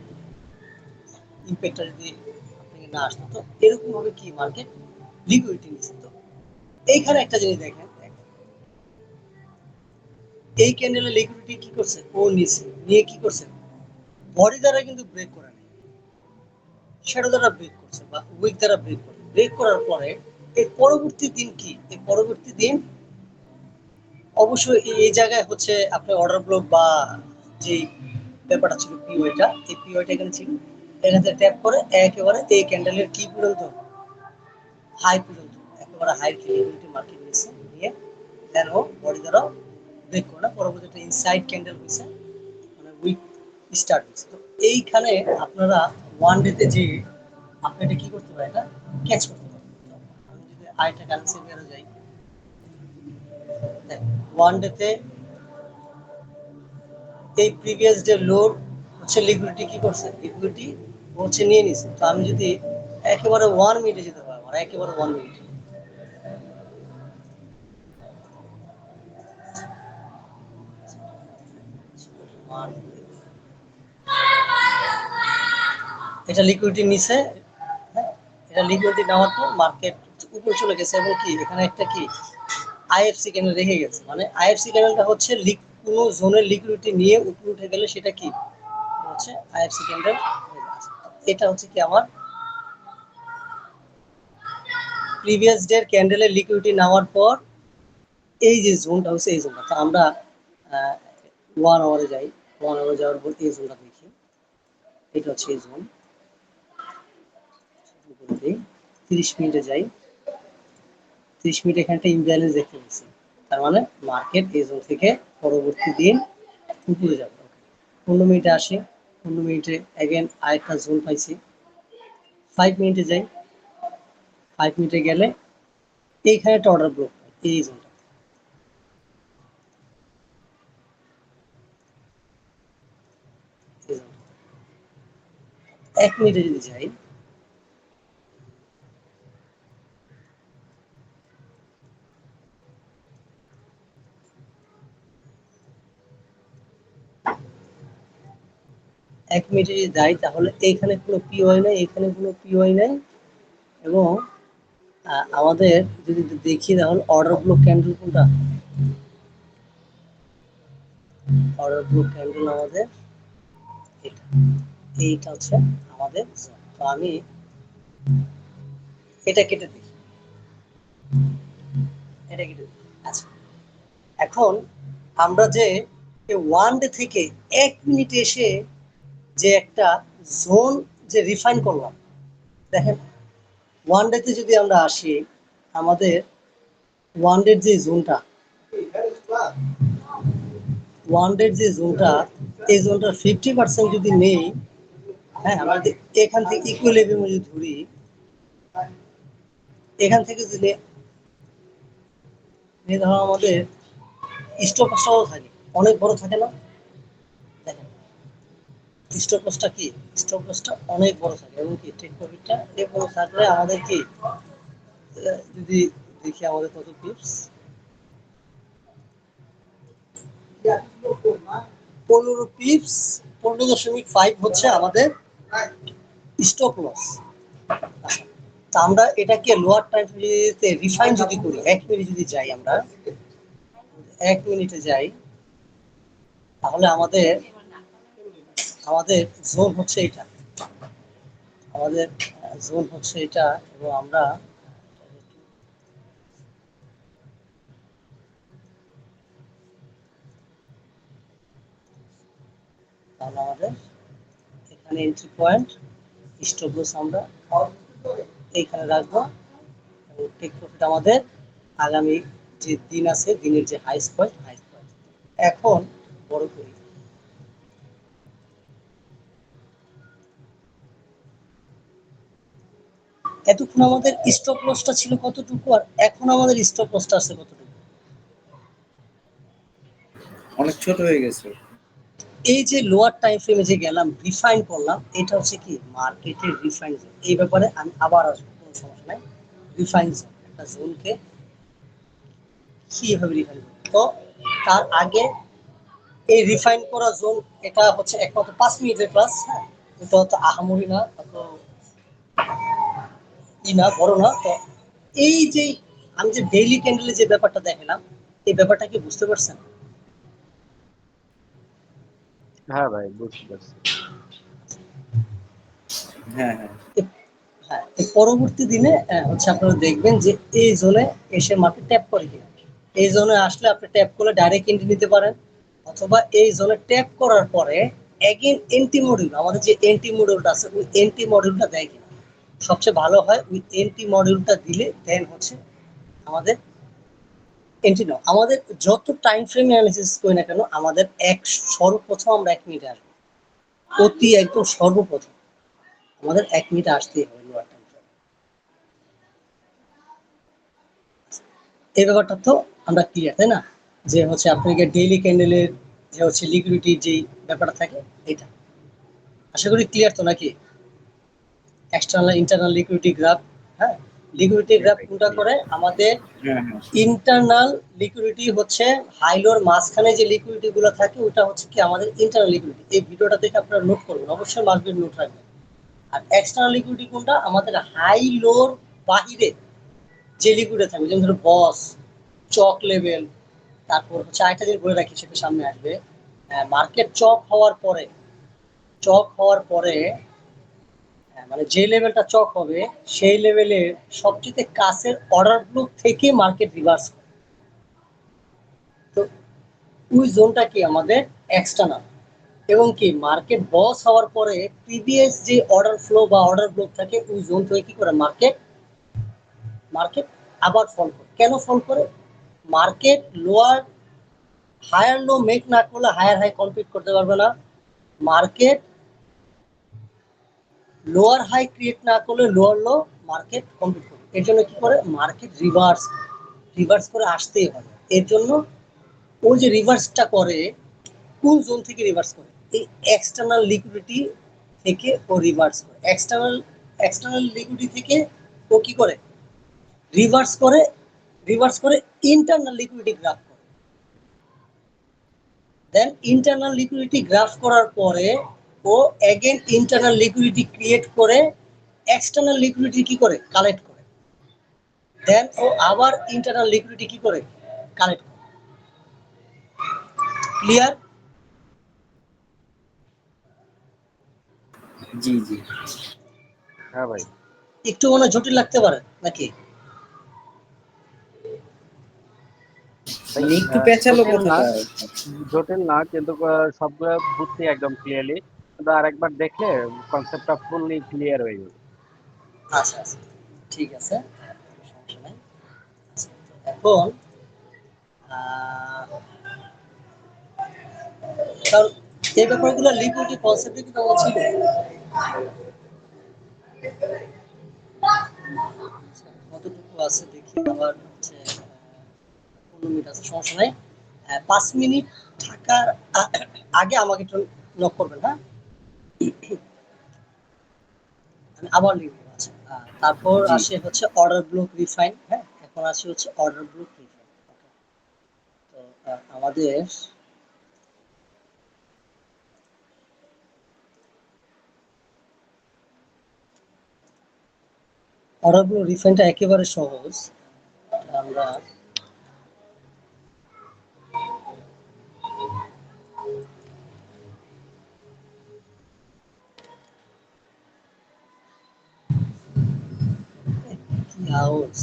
A: ইম্প্যাক্টটা যদি আপনাকে না আসতো। তো এরকম ভাবে কি মার্কেট লিকুইডিটি নিচ্ছে। তো এইখানে একটা জিনিস দেখেন, এই ক্যান্ডেলের লিকুইডিটি কি করছে, ও নিচ্ছে, নিয়ে কি করছে, বডি দ্বারা কিন্তু ব্রেক করে নেয়, শ্যাডো দ্বারা ব্রেক করছে বা উইক দ্বারা ব্রেক করে, ব্রেক করার পরে এর পরবর্তী দিন কি, এই পরবর্তী দিন অবশ্যই এই জায়গায় হচ্ছে আপনার অর্ডার ব্লক বা যে ব্যাপারটা ছিল পিওইটা, এই পিওইটা এখানে ছিল, এখানে ট্যাপ করে একেবারে এই ক্যান্ডেলের কি পর্যন্ত, হাই পর্যন্ত, একেবারে হাই লিকুইডিটি মার্কেট নিচ্ছে, নিয়ে দেন ও বডি দ্বারা ব্রেক করে না, পরবর্তীতে ইনসাইড ক্যান্ডেল হয়েছে, মানে উইক স্টার্ট হয়েছে। তো এইখানে আপনারা ওয়ান ডেতে যে আপনি এটা কি করতে পারেন, এটা ক্যাচ করতে পারেন। আমি যদি আরেকটা কারেন্সি বেরো যাই, ওয়ান ডেতে এই প্রিভিয়াস ডে লোড হচ্ছে লিকুইডিটি কি করছে, লিকুইডিটি হচ্ছে নিয়ে নিছে। তো আমি যদি একেবারে 1 মিনিটে যেতে পারবো, আর একেবারে 1 মিনিট, এটা লিকুইডিটি নিছে। হ্যাঁ, এটা লিকুইডিটি নেওয়ার পর মার্কেট উপরে চলে গেছে, এবং কি এখানে একটা কি আইএফসি ক্যান্ডেল রেখে গেছে। মানে আইএফসি ক্যান্ডেলটা হচ্ছে কোনো জোনের লিকুইডিটি নিয়ে উপরে উঠে গেলে সেটা কি হচ্ছে আইএফসি ক্যান্ডেল। এটা হচ্ছে কি আমার প্রিভিয়াস ডে ক্যান্ডেলের লিকুইডিটি নেওয়ার পর এই যে জোনটা হচ্ছে, এই জোনটা। তো আমরা 1 আওয়ারে যাই, 1 আওয়ারে যাওয়ার পর এই জোনটা দেখি, এটা হচ্ছে এই জোন। 30 মিনিটে যাই, 30 মিনিট এখানে একটা ইমব্যালেন্স দেখতে পাচ্ছি, তার মানে মার্কেট এই জোন থেকে পরবর্তী দিন উপরে যাবে। 15 মিনিটে আসি, 15 মিনিটে অ্যাগেন আরেকটা জোন পাইছি। 5 মিনিটে যাই, 5 মিনিটে গেলে এইখানে একটা অর্ডার ব্লক, এই জোনটা, এই জোনটা। 1 মিনিটে যদি যাই, 1 মিনিটে যদি যাই, তাহলে এইখানে কোনো পিওয়াই নাই, এখানে কোনো পিওয়াই নাই, এবং আমাদের যদি দেখি তাহলে অর্ডার ব্লক ক্যান্ডেল কোনটা, অর্ডার ব্লক ক্যান্ডেল আমাদের এটা, এইটা হচ্ছে আমাদের zone। তো আমি এটা কেটে দিই, এটা কেটে দিই। আচ্ছা, এখন আমরা যে ওয়ান ডে থেকে 1 মিনিটে এসে যে একটা জোন যে রিফাইন করলাম, দেখেন ওয়ান ডেতে যদি আমরা আসি, আমাদের ওয়ান ডের যে জোনটা, ওয়ান ডের যে জোনটা, এই জোনটার 50% যদি নেই, হ্যাঁ আমরা এখান থেকে ইকুইলিব্রিয়াম যদি ধরি, এখান থেকে যদি ধরো আমাদের স্টপ লসটাও থাকে, অনেক বড় থাকে না, দেখেন স্টপ লসটা কি, স্টপ লসটা অনেক বড় থাকে, এবং কি টেক প্রফিটটা এর বড় থাকলে আমাদের কি যদি দেখি আমাদের কত পিপস, 15 পিপস, 15.5 হচ্ছে আমাদের স্টপ লস। তা আমরা এটাকে লোয়ার টাইম পিরিয়ডে রিফাইন যদি করি, 1 মিনিট যদি যাই, আমরা 1 মিনিটে যাই, তাহলে আমাদের আমাদের জোন হচ্ছে এটা, আমাদের জোন হচ্ছে এটা, এবং আমরা তাহলে আমাদের এখানে এন্ট্রি পয়েন্ট, স্টপ লস আমরা এইখানে রাখবো, এবং টেক প্রফিট আমাদের আগামী যে দিন আছে দিনের যে হাইস্ট পয়েন্ট এখন বড় করি। এতক্ষণ আমাদের স্টপ লসটা ছিল কতটুকু, আর এখন আমাদের স্টপ লসটা আছে কতটুকু?
C: অনেক ছোট হয়ে গেছে।
A: এই যে লোয়ার টাইম ফ্রেমে যে গেলাম রিফাইন করলাম, এটা হচ্ছে কি মার্কেটের রিফাইন জোন। এই ব্যাপারে আমি আবার আসবো, কোনো সমস্যা নাই। রিফাইন জোন একটা জোনকে কিভাবে রিফাইন করবো, তো তার আগে এই রিফাইন করা জোন, এটা হচ্ছে একমাত্র 5 মিনিটের ক্লাস। হ্যাঁ, এটা হচ্ছে আহামরি না, অত ই না, বড় না। তো এই যে আমি যে ডেইলি ক্যান্ডেলে যে ব্যাপারটা দেখালাম, এই ব্যাপারটা কি বুঝতে পারছেন?
B: হ্যাঁ ভাই, বুঝতে পারছি।
C: হ্যাঁ, হ্যাঁ।
A: হ্যাঁ, পরবর্তী দিনে হচ্ছে আপনারা দেখবেন যে এই জোনে এসে মার্কেট ট্যাপ করে কিনা। এই জোনে আসলে আপনি ট্যাপ করলে ডাইরেক্ট এন্ট্রি নিতে পারেন, অথবা এই জোনে ট্যাপ করার পরে এগেন এন্ট্রি মডিউল, আমাদের যে এন্ট্রি মডিউলটা আছে ওই এন্ট্রি মডিউলটা দেয় কিনা। সবচেয়ে ভালো হয় ওই এন্ট্রি মডিউলটা দিলে দেন হচ্ছে আমাদের এন্ট্রি নাও। আমাদের যত টাইম ফ্রেম অ্যানালিসিস করি না কেন, আমাদের সর্বপ্রথম আমরা 1 মিনিটে আসবো, অতি একদম সর্বপ্রথম আমাদের 1 মিনিটে আসতেই হবে লোয়ার টাইম ফ্রেম। এই ব্যাপারটা তো আমরা ক্লিয়ার, তাই না? যে হচ্ছে আপনাকে ডেইলি ক্যান্ডেলের যে হচ্ছে লিকুইডিটির যে ব্যাপারটা থাকে, এটা আশা করি ক্লিয়ার তো নাকি? External internal liquidity graph. হ্যাঁ, লিকুইডিটি
B: জি
A: গ্রাফ
B: ভাই,
A: কোনটা করে আমাদের
C: হ্যাঁ, হ্যাঁ।
A: ইন্টারনাল লিকুইডিটি হচ্ছে হাইলোর মাঝখানে যে লিকুইডিটি গুলো থাকে ওটা হচ্ছে কি আমাদের ইন্টারনাল লিকুইডিটি। এই ভিডিওটা দেখে আপনারা নোট করবেন, অবশ্যই মার্কেট নোট রাখবেন। আর এক্সটার্নাল লিকুইডিটি কোনটা, আমাদের হাই লোর বাহিরে যে লিকুইডিটি থাকবে, যেমন ধরো বস, চক লেভেল। তারপর হচ্ছে আরেকটা জিনিস বলে রাখি, সেটা সামনে আসবে। মার্কেট চক হওয়ার পরে মানে যে লেভেলটা চক হবে সেই লেভেলের সবচেয়ে কাছের অর্ডার ব্লক থেকে মার্কেট রিভার্স করে। তো ওই জোনটা কি আমাদের এক্সটার্নাল, এবং কি মার্কেট বস হওয়ার পরে প্রিভিয়াস যে অর্ডার ফ্লো বা অর্ডার ব্লক থাকে ওই জোন থেকে কি করে মার্কেট মার্কেট আবার ফল করে। কেন ফল করে? Market lower higher low make না করলে হায়ার হাই কমপ্লিট করতে পারবে না। মার্কেট লোয়ার হাই ক্রিয়েট না করলে লোয়ার লো মার্কেট কমপ্লিট করবে। এর জন্য কি করে মার্কেট রিভার্স করে আসতেই হবে। এর জন্য ও যে রিভার্সটা করে, কোন জোন থেকে রিভার্স করে? এই এক্সটার্নাল লিকুইডিটি থেকে ও রিভার্স করে। এক্সটার্নাল লিকুইডিটি থেকে ও কি করে রিভার্স করে ইন্টারনাল লিকুইডিটি গ্রাফ করে। দেন ইন্টারনাল লিকুইডিটি গ্রাফ করার পরে ও এগেন ইন্টারনাল লিকুইডিটি ক্রিয়েট করে এক্সটার্নাল লিকুইডিটি কি করে কালেক্ট করে। দেন ও আবার ইন্টারনাল লিকুইডিটি কি করে কালেক্ট করে। ক্লিয়ার?
C: জি, জি।
B: হ্যাঁ ভাই।
A: একটু মনে হয় জটিল লাগতে পারে নাকি?
B: ভাই,
C: মানে একটু পেঁচালো
B: জটিল না,
C: কথাটা।
B: জটিল না, কিন্তু সবগুলো বুঝছি একদম ক্লিয়ারলি। কিন্তু আরেকবার দেখলে কনসেপ্টটা ফুললি ক্লিয়ার হয়ে যাবে।
A: আচ্ছা আচ্ছা, ঠিক আছে, সমস্যা নাই। আচ্ছা, এখন কারণ এই ব্যাপারগুলো লিকুইডিটি কনসেপ্টে কিন্তু আমার ছিল। কতটুকু আছে দেখি, আবার হচ্ছে 15 মিনিট আছে, সমস্যা নাই। 5 মিনিট থাকার আগে আমাকে একটু নক করবেন, হ্যাঁ? আমি আবার লিখবো। আচ্ছা, তারপর
C: জি।
A: আসে হচ্ছে অর্ডার ব্লক রিফাইন। হ্যাঁ, এখন আসে হচ্ছে অর্ডার ব্লক রিফাইন। তো আমাদের অর্ডার ব্লক রিফাইনটা একেবারে সহজ। আমরা কি হাউস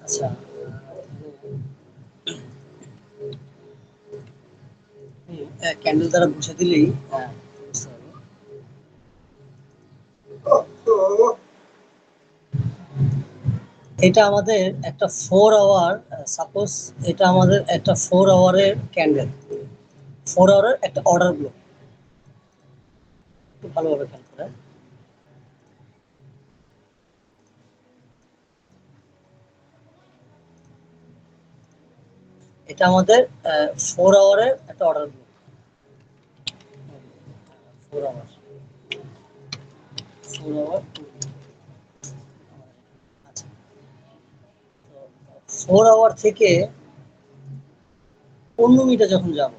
A: আচ্ছা, ক্যান্ডেল দ্বারা বুঝে দিলেই বুঝতে হবে। এটা আমাদের একটা 4 আওয়ার, সাপোজ এটা আমাদের একটা 4 আওয়ারের ক্যান্ডেল, 4 আওয়ারের একটা অর্ডার ব্লক। একটু ভালোভাবে খেয়াল করে, এটা আমাদের 4 আওয়ারের একটা অর্ডার ব্লক। 4 hour, 4 hour. আচ্ছা, 4 আওয়ার থেকে 15 মিনিটে যখন যাব,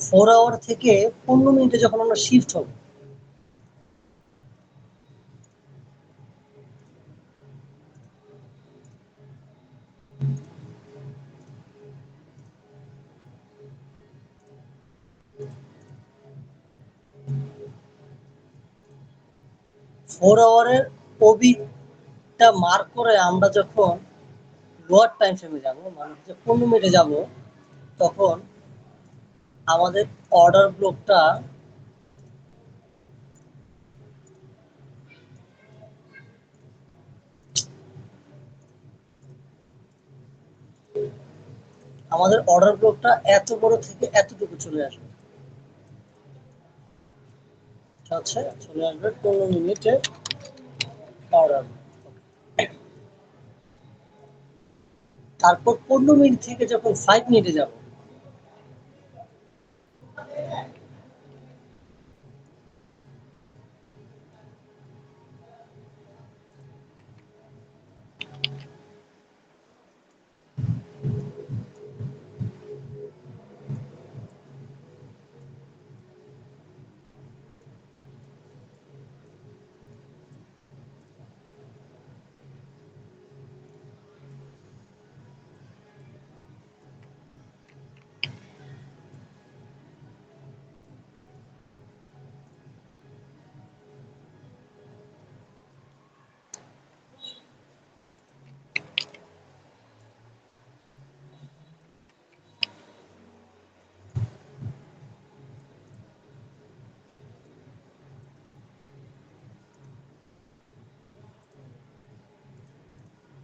A: 4 আওয়ার থেকে 15 মিনিটে যখন আমরা শিফট হব, ফোর আওয়ারের ওবিটা মার্ক করে আমরা যখন লোয়ার টাইম ফ্রেমে যাব, মানে হচ্ছে 15 মিনিটে যাব, তখন আমাদের অর্ডার ব্লকটা এত বড় থেকে এতটুকু চলে আসবে। আচ্ছা, চলে আসবে 15 মিনিটে অর্ডার। তারপর 15 মিনিট থেকে যখন 5 মিনিটে যাব,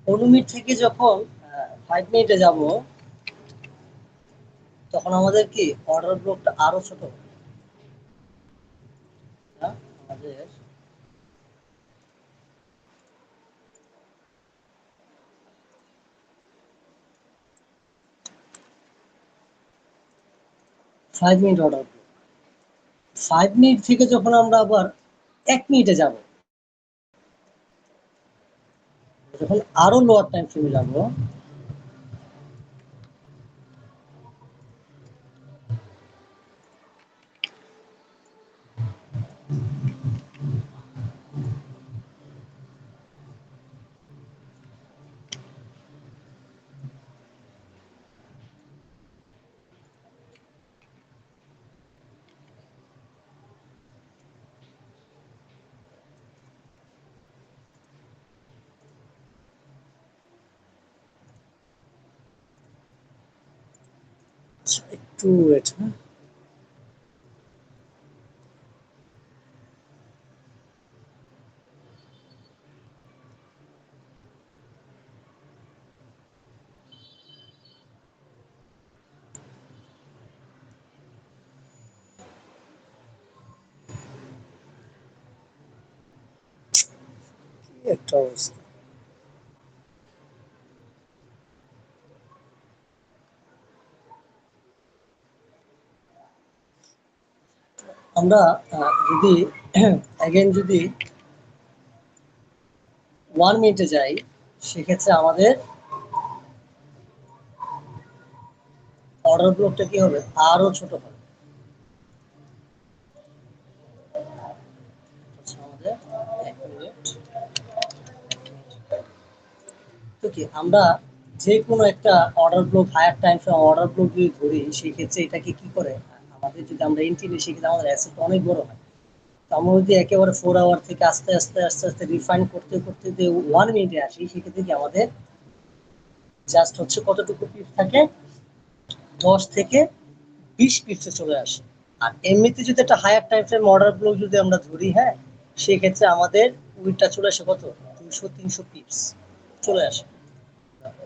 A: পনেরো মিনিট থেকে যখন 5 মিনিটে যাব, তখন আমাদের কি অর্ডার ব্লকটা আরো ছোট হবে। না? আমাদের 5 মিনিট অর্ডার ব্লক। 5 মিনিট থেকে যখন আমরা আবার 1 মিনিটে যাব, যখন আরো লোয়ার টাইম ফ্রেমে যাব, একটু ওয়েট। একটা অবস্থা। আমরা যদি অ্যাগেন যদি 1 মিনিটে যাই, সেক্ষেত্রে আমাদের অর্ডার ব্লকটা কি হবে, আরো ছোট হবে। তো কি আমরা যে কোনো একটা order block higher time frame order block যদি ধরি সেই ক্ষেত্রে এটাকে কি করে আমাদের যদি আমরা এন্ট্রি নিই সেক্ষেত্রে আমাদের অ্যাসেট অনেক বড় হয়। তো আমরা যদি একেবারে 4 আওয়ার থেকে আস্তে আস্তে আস্তে আস্তে রিফাইন করতে করতে যে 1 মিনিটে আসি সেক্ষেত্রে কি আমাদের জাস্ট হচ্ছে কতটুকু পিস থাকে, 10 থেকে 20 পিসে চলে আসে। আর এমনিতে যদি একটা higher time frame order block যদি আমরা ধরি, হ্যাঁ, সেক্ষেত্রে আমাদের উইথটা চলে আসে কত, 200-300 পিস চলে আসে।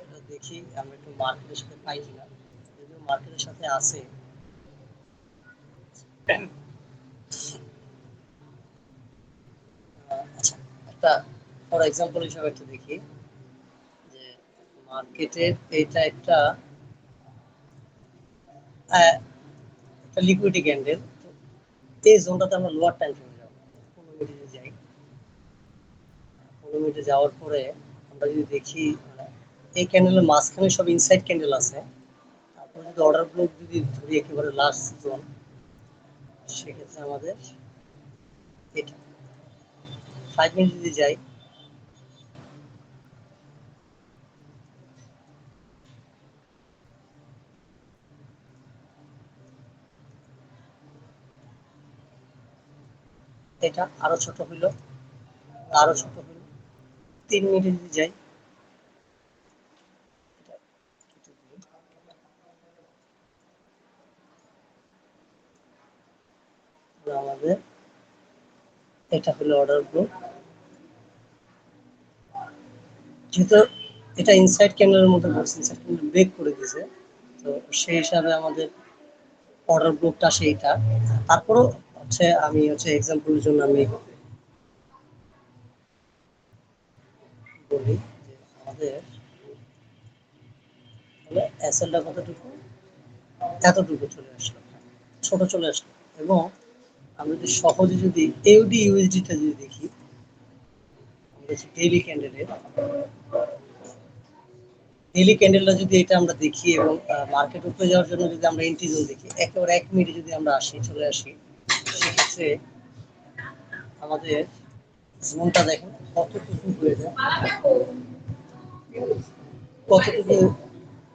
A: এটা দেখি আমরা একটু মার্কেটের সাথে পাই কিনা, যদিও মার্কেটের সাথে আছে। আচ্ছা, একটা ফর এক্সাম্পল হিসাবে একটু দেখি যে মার্কেটের এটা একটা একটা লিকুইডিটি ক্যান্ডেল। এই জোনটাতে আমরা লোয়ার টাইম ফ্রেমে যাবো, 15 মিনিটে যাই। 15 মিনিটে যাওয়ার পরে আমরা যদি দেখি এই ক্যান্ডেলের মাঝখানে সব ইনসাইড ক্যান্ডেল আছে। তারপরে যদি অর্ডার ব্লক যদি ধরি একেবারে লাস্ট জোন, সেক্ষেত্রে আমাদের এটা 5 মিনিট যদি যাই, এটা আরো ছোট হইলো, আরো ছোট হইলো। 3 মিনিটে যদি যাই, এটা কেটে দিই। তাহলে আমাদের এটা হলো অর্ডার ব্লক। যেহেতু এটা ইনসাইড ক্যান্ডেলের মধ্যে পড়ছে, ইনসাইড ক্যান্ডেল ব্রেক করে দিয়েছে, তো সেই হিসাবে আমাদের অর্ডার ব্লকটা সেইটা। তারপরেও হচ্ছে আমি হচ্ছে এক্সাম্পলের জন্য আমি বলি যে আমাদের তাহলে এসএলটা কতটুকু, এতটুকু চলে আসলো, ছোট চলে আসলো। এবং আমরা যদি সহজে যদি এউডি ইউএসডিটা যদি দেখি, আমাদের ডেইলি ক্যান্ডেলের ডেইলি ক্যান্ডেলটা যদি এটা আমরা দেখি এবং মার্কেট উপরে যাওয়ার জন্য যদি আমরা এন্ট্রি জোন দেখি, একেবারে 1 মিনিটে যদি আমরা চলে আসি, সেক্ষেত্রে আমাদের জোনটা দেখেন কতটুকু হয়ে যায়, কতটুকু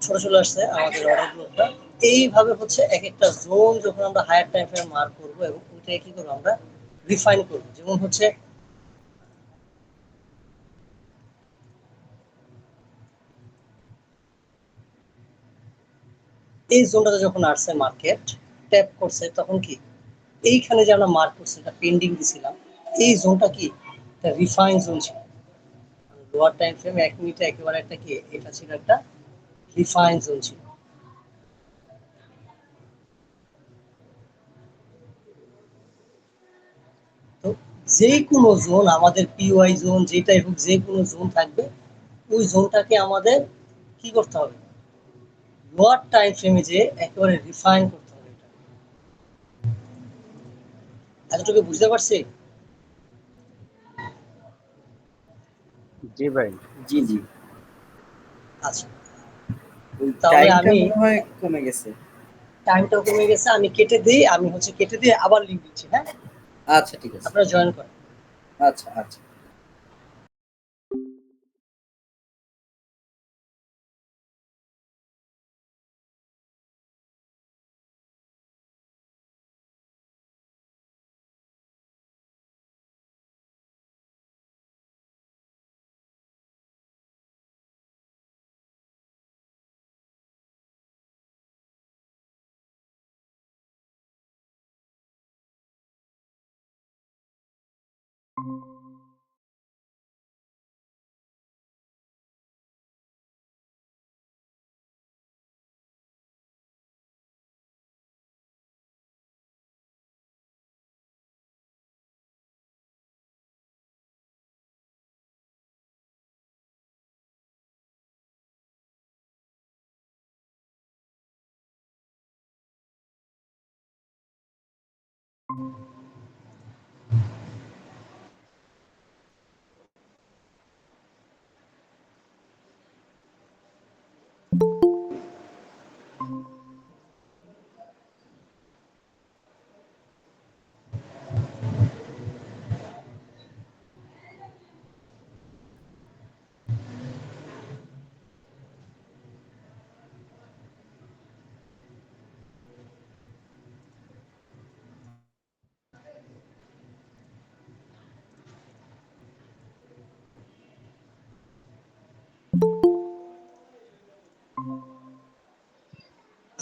A: ছোট চলে আসছে আমাদের অর্ডার ব্লকটা। এইভাবে হচ্ছে এক একটা জোন যখন আমরা হায়ার টাইম ফ্রেম মার্ক করবো এবং ওইটাকে কি করবো আমরা রিফাইন করবো। যেমন হচ্ছে এই জোনটাতে যখন আসছে মার্কেট ট্যাপ করছে, তখন কি এইখানে যে আমরা মার্ক করছি এটা পেন্ডিং দিছিলাম, এই জোনটা কি একটা রিফাইন জোন ছিল। লোয়ার টাইম ফ্রেম 1 মিনিটে একেবারে একটা কি এটা ছিল একটা রিফাইন জোন ছিল। তো যে কোনো জোন আমাদের পিওয়াই জোন যেটাই হোক, যে কোনো জোন থাকবে, ওই জোনটাকে আমাদের কি করতে হবে, লোয়ার টাইম ফ্রেমে যে একেবারে রিফাইন করতে হবে। এটা এতটুকু বুঝতে পারছি?
B: জি ভাই।
C: জি জি।
A: আচ্ছা,
C: ওই
A: তাহলে
C: টাইমটা
A: আমি
C: মনে হয় কমে গেছে।
A: টাইমটাও কমে গেছে, আমি কেটে দিই, আমি হচ্ছে কেটে দিয়ে আবার লিঙ্ক দিচ্ছি, হ্যাঁ,
C: আচ্ছা ঠিক আছে।
A: আপনারা জয়েন করেন।
C: আচ্ছা আচ্ছা।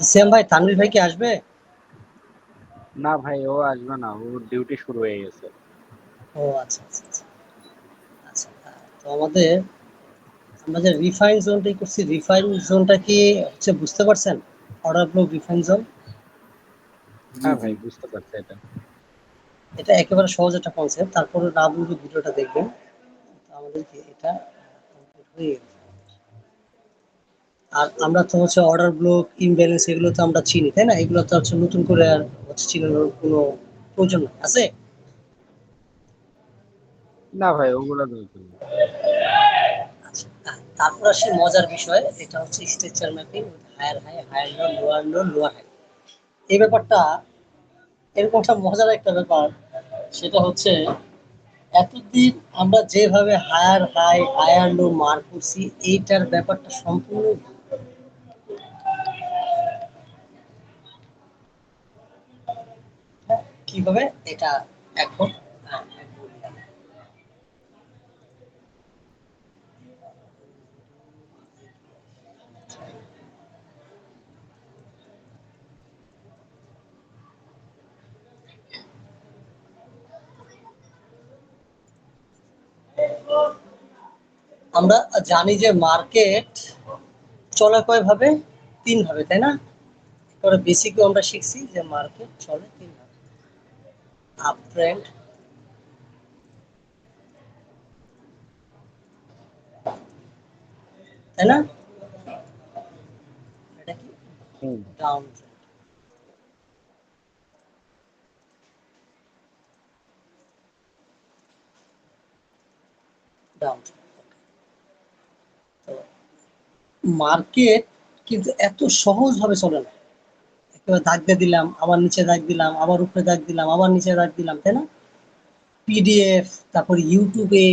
A: সিয়াম ভাই, তানভীর ভাই কি আসবে?
B: না ভাই, ও আসবে না, ওর ডিউটি শুরু হয়ে গেছে।
A: ও আচ্ছা আচ্ছা আচ্ছা। আচ্ছা, তো আমরা যে রিফাইন জোনটাই করছি, রিফাইন জোনটা কি হচ্ছে বুঝতে পারছেন? অর্ডার ব্লক রিফাইন জোন,
C: জি
B: হ্যাঁ
C: জি।
B: ভাই, বুঝতে পারছি এটা।
A: এটা একেবারে সহজ একটা কনসেপ্ট, তারপরে না বুঝে ভিডিওটা দেখবেন। তো আমাদেরকে এটা complete হয়ে গেছে। আর আমরা তো হচ্ছে অর্ডার ব্লক, ইমব্যালেন্স এগুলো তো আমরা চিনি, তাই না? এগুলো তো হচ্ছে নতুন করে আর হচ্ছে চিনানোর কোনো প্রয়োজন নেই, আছে?
B: না ভাই, ওগুলো দরকার নেই।
A: আচ্ছা, তারপর আসি মজার বিষয়, এটা হচ্ছে structure mapping, higher high, higher low, lower low, lower high. এই ব্যাপারটা এরকম একটা মজার একটা ব্যাপার, সেটা হচ্ছে এতদিন আমরা যেভাবে higher high, higher low mark করছি, এইটার ব্যাপারটা সম্পূর্ণ ভুল। হ্যাঁ, কিভাবে এটা এখন বলি আমি। আমরা জানি যে মার্কেট চলে কয় ভাবে? তিন ভাবে, তাই না? পরে বেসিকও আমরা শিখছি যে মার্কেট চলে তিন ভাবে: আপ ট্রেন্ড, তাই না? এটা কি?
B: Hmm.
A: Down trend. Down trend. তো মার্কেট কিন্তু এত সহজ ভাবে চলে না। একেবারে দাগ দিয়ে দিলাম, আবার নিচে দাগ দিলাম, আবার উপরে দাগ দিলাম, আবার নিচে দাগ দিলাম, তাই না? পিডিএফ, তারপর ইউটিউবে,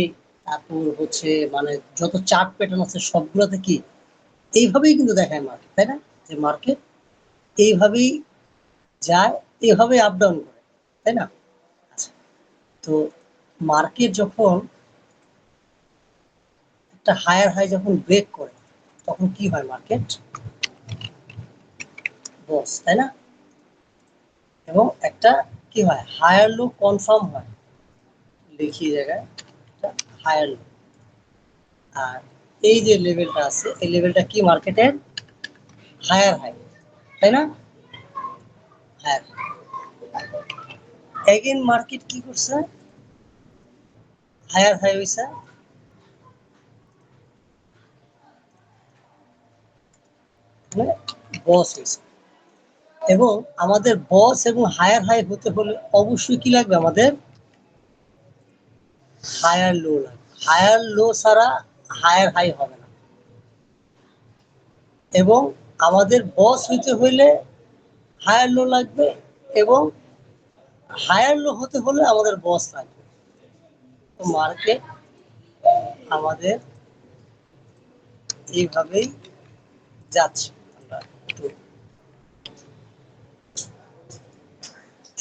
A: তারপর হচ্ছে মানে যত চার্ট প্যাটার্ন আছে সবগুলোতে কি এইভাবেই কিন্তু দেখায় মার্কেট, তাই না? যে মার্কেট এইভাবেই যায়, এইভাবেই আপ ডাউন করে, তাই না? আচ্ছা, তো মার্কেট যখন একটা হায়ার হাই যখন ব্রেক করে, তখন কি হয়? মার্কেট বস, তাই না? এবং একটা কি হয়? হায়ার লো কনফার্ম হয়, লিখি এই জায়গায় একটা হায়ার লো। আর এই যে লেভেলটা আছে, এই লেভেলটা কি? মার্কেটের হায়ার হাই, তাই না? হায়ার। এগেন মার্কেট কি করছে? হায়ার হাই হইছে, মানে বস হইছে। এবং আমাদের বস এবং হায়ার হাই হতে হলে অবশ্যই কি লাগবে? আমাদের হায়ার লো লাগবে। হায়ার লো ছাড়া হায়ার হাই হবে না। এবং আমাদের বস হইতে হইলে হায়ার লো লাগবে, এবং হায়ার লো হতে হলে আমাদের বস লাগবে। তো মার্কেট আমাদের এইভাবেই যাচ্ছে। আমরা একটু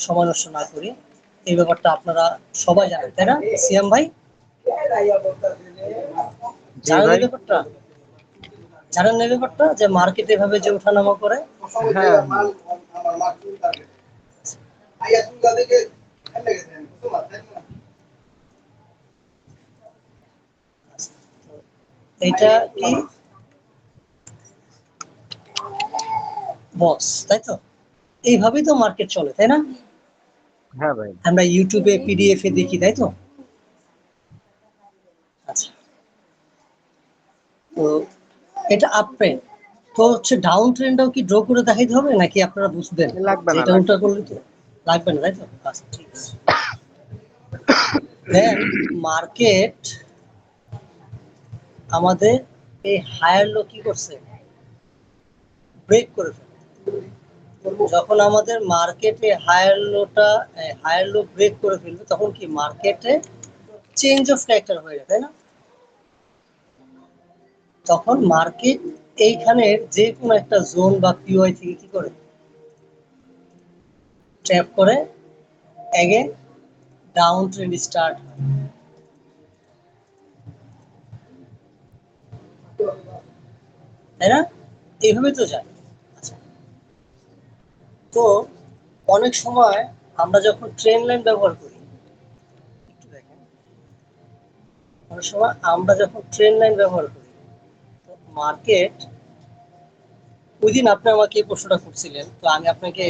A: সময় নষ্ট না করি, এই ব্যাপারটা আপনারা সবাই জানেন, তাই না সিয়াম ভাই?
B: জি
A: জানেন
B: ভাই।
A: এই ব্যাপারটা? জানেন না এই ব্যাপারটা যে মার্কেট এভাবে যে ওঠানামা করে?
B: হ্যাঁ হ্যাঁ।
A: এটা কি বস, তাই তো? এইভাবেই তো মার্কেট চলে, তাই না?
B: হ্যাঁ ভাই।
A: আমরা ইউটিউবে পিডিএফ এ দেখি, তাই তো? আচ্ছা, তো এটা আপ ট্রেন্ড। তো হচ্ছে ডাউন ট্রেন্ডটাও কি ড্র করে দেখাইতে হবে, নাকি আপনারা বুঝবেন
B: লাগবে
A: যে
B: না,
A: এটা উল্টা
B: লাগবে না।
A: করলে তো লাগবে না, তাই তো? আচ্ছা, ঠিক আছে। দেন মার্কেট আমাদের এই হায়ার লো কি করছে? ব্রেক করে ফেলে। যখন আমাদের মার্কেটে হায়ার লো ব্রেক করে ফেলবে, তখন কি মার্কেটে চেঞ্জ অফ ক্যারেক্টার হয়ে যায়, তাই না? তখন মার্কেট এইখানের যে কোনো একটা জোন বা পিওয়াই থেকে কি করে? ট্র্যাপ করে, এগেন ডাউন ট্রেন্ড স্টার্ট হয়, তাই না? এইভাবে তো যায়। আচ্ছা, তো অনেক সময় আমরা যখন ট্রেন লাইন ব্যবহার করি, একটু দেখেন, অনেক সময় আমরা যখন ট্রেন লাইন ব্যবহার করি, তো মার্কেট, ওই দিন আপনি আমাকে এই প্রশ্নটা করছিলেন, তো আমি আপনাকে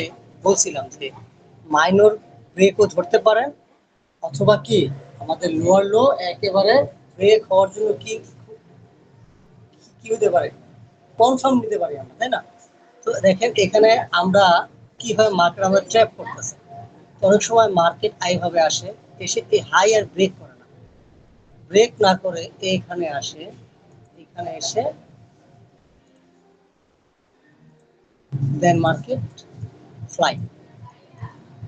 A: বলছিলাম যে মাইনর ব্রেকও ধরতে পারেন, অথবা কি আমাদের লোয়ার লো একেবারে ব্রেক হওয়ার জন্য কি কি হতে পারে, কনফার্ম নিতে পারি আমরা, তাই না? তো দেখেন এখানে আমরা কিভাবে মার্কেট আমরা ট্র্যাপ করতেছি। তো অনেক সময় মার্কেট এইভাবে আসে, এসে এই হাই আর ব্রেক করে না, ব্রেক না করে এইখানে আসে, এখানে এসে দেন মার্কেট ফ্লাই,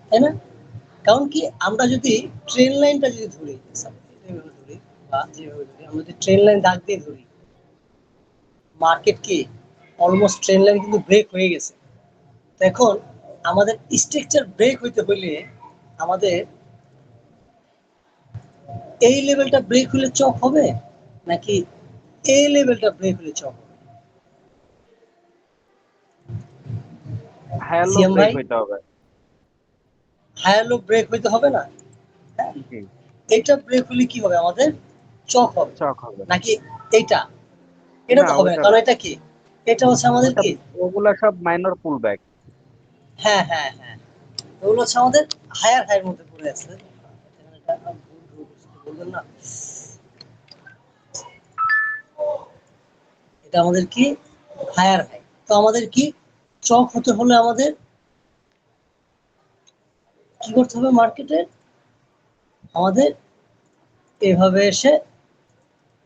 A: তাই না? কারণ কি আমরা যদি ট্রেন লাইনটা যদি ধরি, এইভাবে ধরি বা যেভাবে ধরি, আমরা যদি ট্রেন লাইন দাগ দিয়ে ধরি, মার্কেট কি অলমোস্ট ট্রেন লাইন কিন্তু ব্রেক হয়ে গেছে। তো এখন আমাদের স্ট্রাকচার ব্রেক হইতে হইলে আমাদের এই লেভেলটা ব্রেক হলে চক হবে, নাকি এই লেভেলটা ব্রেক হলে চক হবে?
B: হায়ার লো
A: সিএম
B: ব্রেক
A: ভাই,
B: হইতে হবে।
A: হায়ার লো ব্রেক হইতে হবে না? হ্যাঁ,
B: জি,
A: এটা ব্রেক হলে কি হবে আমাদের? চক হবে।
B: চক হবে।
A: নাকি এইটা? এটা
B: না,
A: তো হবে না,
B: ওইটা
A: কারণ
B: না।
A: এটা কি, এটা হচ্ছে আমাদের
B: ওটা
A: কি,
B: ওগুলা সব মাইনর পুল ব্যাক।
A: হ্যাঁ হ্যাঁ হ্যাঁ, ওগুলো হচ্ছে আমাদের হায়ার হায়ার মধ্যে পড়ে আছে। এখানে একটা ভুল ভুল করছি, বলবেন না, এটা আমাদের কি হায়ার হাই। তো আমাদের কি চক হতে হলে আমাদের কি করতে হবে মার্কেটে? আমাদের এভাবে এসে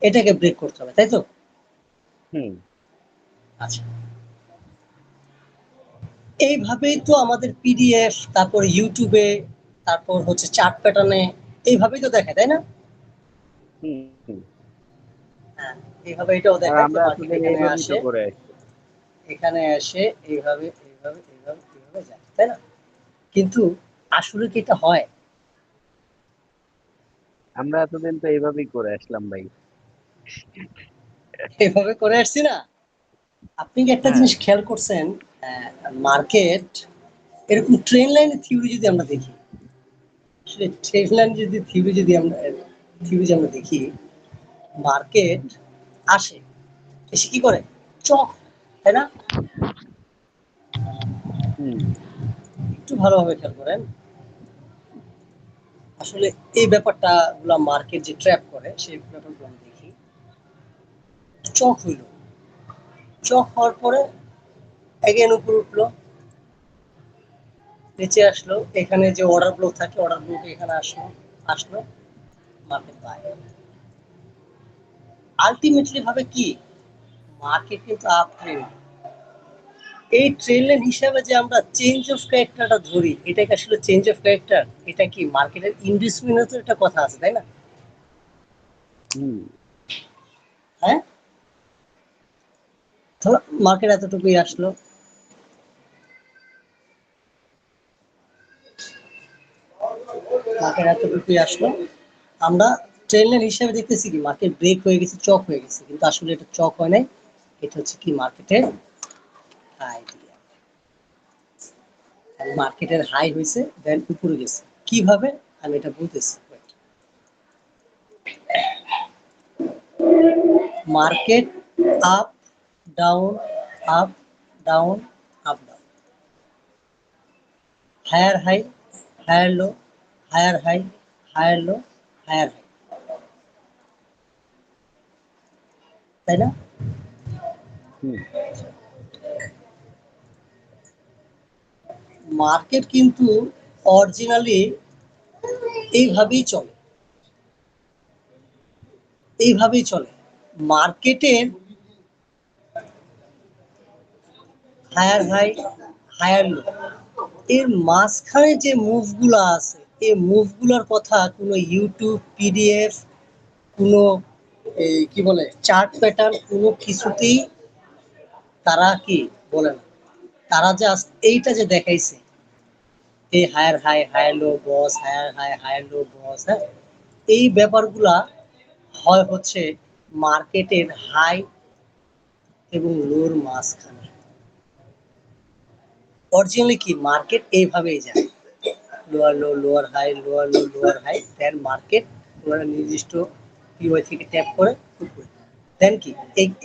A: এটাকে ব্রেক করতে হবে, তাই তো?
B: হুম।
A: আচ্ছা, এইভাবেই তো আমাদের পিডিএফ, তারপর ইউটিউবে, তারপর হচ্ছে চার্ট প্যাটার্নে এইভাবেই তো দেখায়, তাই না?
B: হুম, হুম।
A: হ্যাঁ, এইভাবে এটাও
B: আর
A: দেখায়। তো
B: আমরা
A: মার্কেট
B: এতদিন
A: এখানে
B: এইভাবেই তো
A: আসে,
B: করে আসছি।
A: এখানে এসে এইভাবে এইভাবে এইভাবে এইভাবে যায়, তাই না? কিন্তু আসলে কি এটা হয়?
B: আমরা এতদিন তো এইভাবেই করে আসলাম ভাই।
A: এভাবে করে আসছি না? আপনি কি একটা
B: হ্যাঁ।
A: জিনিস খেয়াল করছেন? মার্কেট এরকম ট্রেন লাইনের থিওরি যদি আমরা দেখি, আসলে ট্রেন লাইন যদি থিওরি আমরা দেখি, মার্কেট আসে, এসে কি করে? চক, তাই না?
B: হুম।
A: একটু ভালোভাবে খেয়াল করেন, আসলে এই ব্যাপারটা গুলা মার্কেট যে ট্র্যাপ করে সেই ব্যাপারগুলো আমি দেখি। চক হইল, চক হওয়ার পরে এগেন উপরে উঠলো, নিচে আসলো, এখানে যে অর্ডার ব্লক থাকে অর্ডার ব্লক এখানে আসলো, আসলো, মার্কেট বাই। আলটিমেটলি ভাবে কি মার্কেট কিন্তু আপ ট্রেন্ড। এই ট্রেন লাইন হিসাবে যে আমরা চেঞ্জ অফ ক্যারেক্টারটা ধরি, এটা কি আসলে চেঞ্জ অফ ক্যারেক্টার? এটা কি মার্কেটের ইনডিসিপ্লিনের তো একটা কথা আছে, তাই না?
B: হুম।
A: হ্যাঁ, ধরো মার্কেট এতটুকুই আসলো, মার্কেট এতটুকুই আসলো, আমরা ট্রেন লাইন হিসাবে দেখতেছি কি মার্কেট ব্রেক হয়ে গেছে, চক হয়ে গেছে, কিন্তু আসলে এটা চক হয় নাই, এটা হচ্ছে কি মার্কেটের আইডিয়া। মার্কেটের হাই হয়েছে, দেন উপরে গেছে, কিভাবে আমি এটা বলতেছি। Market up down, up down, up down, higher high, higher low, higher high, higher low, higher high, তাই না?
B: হুম।
A: মার্কেট কিন্তু অরিজিনালি এইভাবেই চলে, এইভাবেই চলে। মার্কেটের হায়ার হাই, হায়ার লো, এর মাঝখানে যে মুভগুলো আছে, এই মুভগুলোর কথা কোনো ইউটিউব, পিডিএফ, কোনো এই কি বলে চার্ট প্যাটার্ন, কোনো কিছুতেই তারা কি বলে না। তারা জাস্ট এইটা যে দেখাইছে, এই হায়ার হাই, হায়ার লো বস, হায়ার হাই, হায়ার লো বস, হ্যাঁ, এই ব্যাপারগুলা হয় হচ্ছে মার্কেটের হাই এবং লোর মাঝখানে। অরিজিনালি কি মার্কেট এইভাবেই যায়, lower low lower high, lower low lower high, then market ওরা নির্দিষ্ট পিওয়াই থেকে ট্যাপ করে উপরে, দেন কি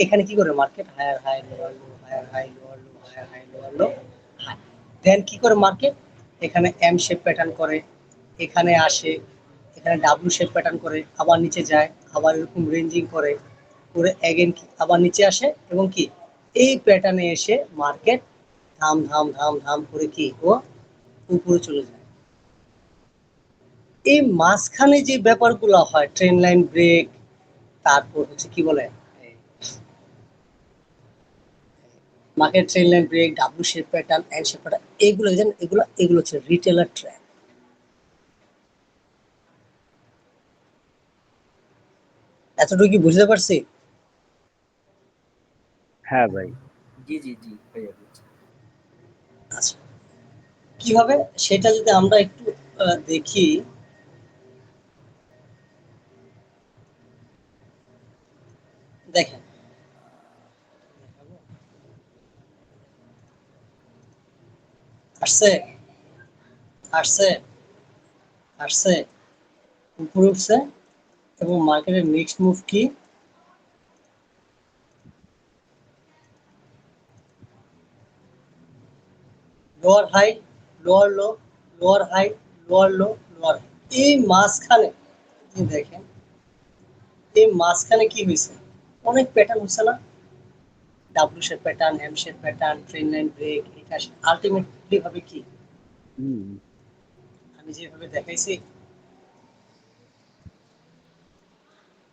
A: এখানে কি করে market higher high lower low, higher high lower low, higher high lower low, high, then কি করে মার্কেট এখানে এম শেপ প্যাটার্ন করে, এখানে আসে, এখানে ডাব্লিউ শেপ প্যাটার্ন করে, আবার নিচে যায়, আবার এরকম রেঞ্জিং করে, করে এগেন কি আবার নিচে আসে, এবং কি এই প্যাটার্নে এসে মার্কেট ধাম ধাম ধাম ধাম করে কি ও উপরে চলে যায়। এই মাঝখানে যে ব্যাপারগুলো হয় ট্রেন লাইন ব্রেক, তারপর হচ্ছে কি বলে market trend line break, W shape pattern, L shape pattern, এগুলো জানেন, এগুলো এগুলো হচ্ছে রিটেলার ট্র্যাপ। এতটুকু কি বুঝতে পারছি?
B: হ্যাঁ ভাই।
C: জি জি জি ভাইয়া বুঝছি।
A: আচ্ছা, কিভাবে সেটা যদি আমরা একটু দেখি, দেখেন আসছে, আসছে, আসছে, উপরে উঠছে, এবং মার্কেটের নেক্সট মুভ কি lower high, lower low, lower high, lower low, lower high, এই মাঝখানে আপনি দেখেন, এই মাঝখানে কি হয়েছে, অনেক প্যাটার্ন হচ্ছে না, W shape pattern, M shape pattern, trend line break, এটা আলটিমেটলি ভাবে কি
B: হুম।
A: আমি যেভাবে দেখাইছি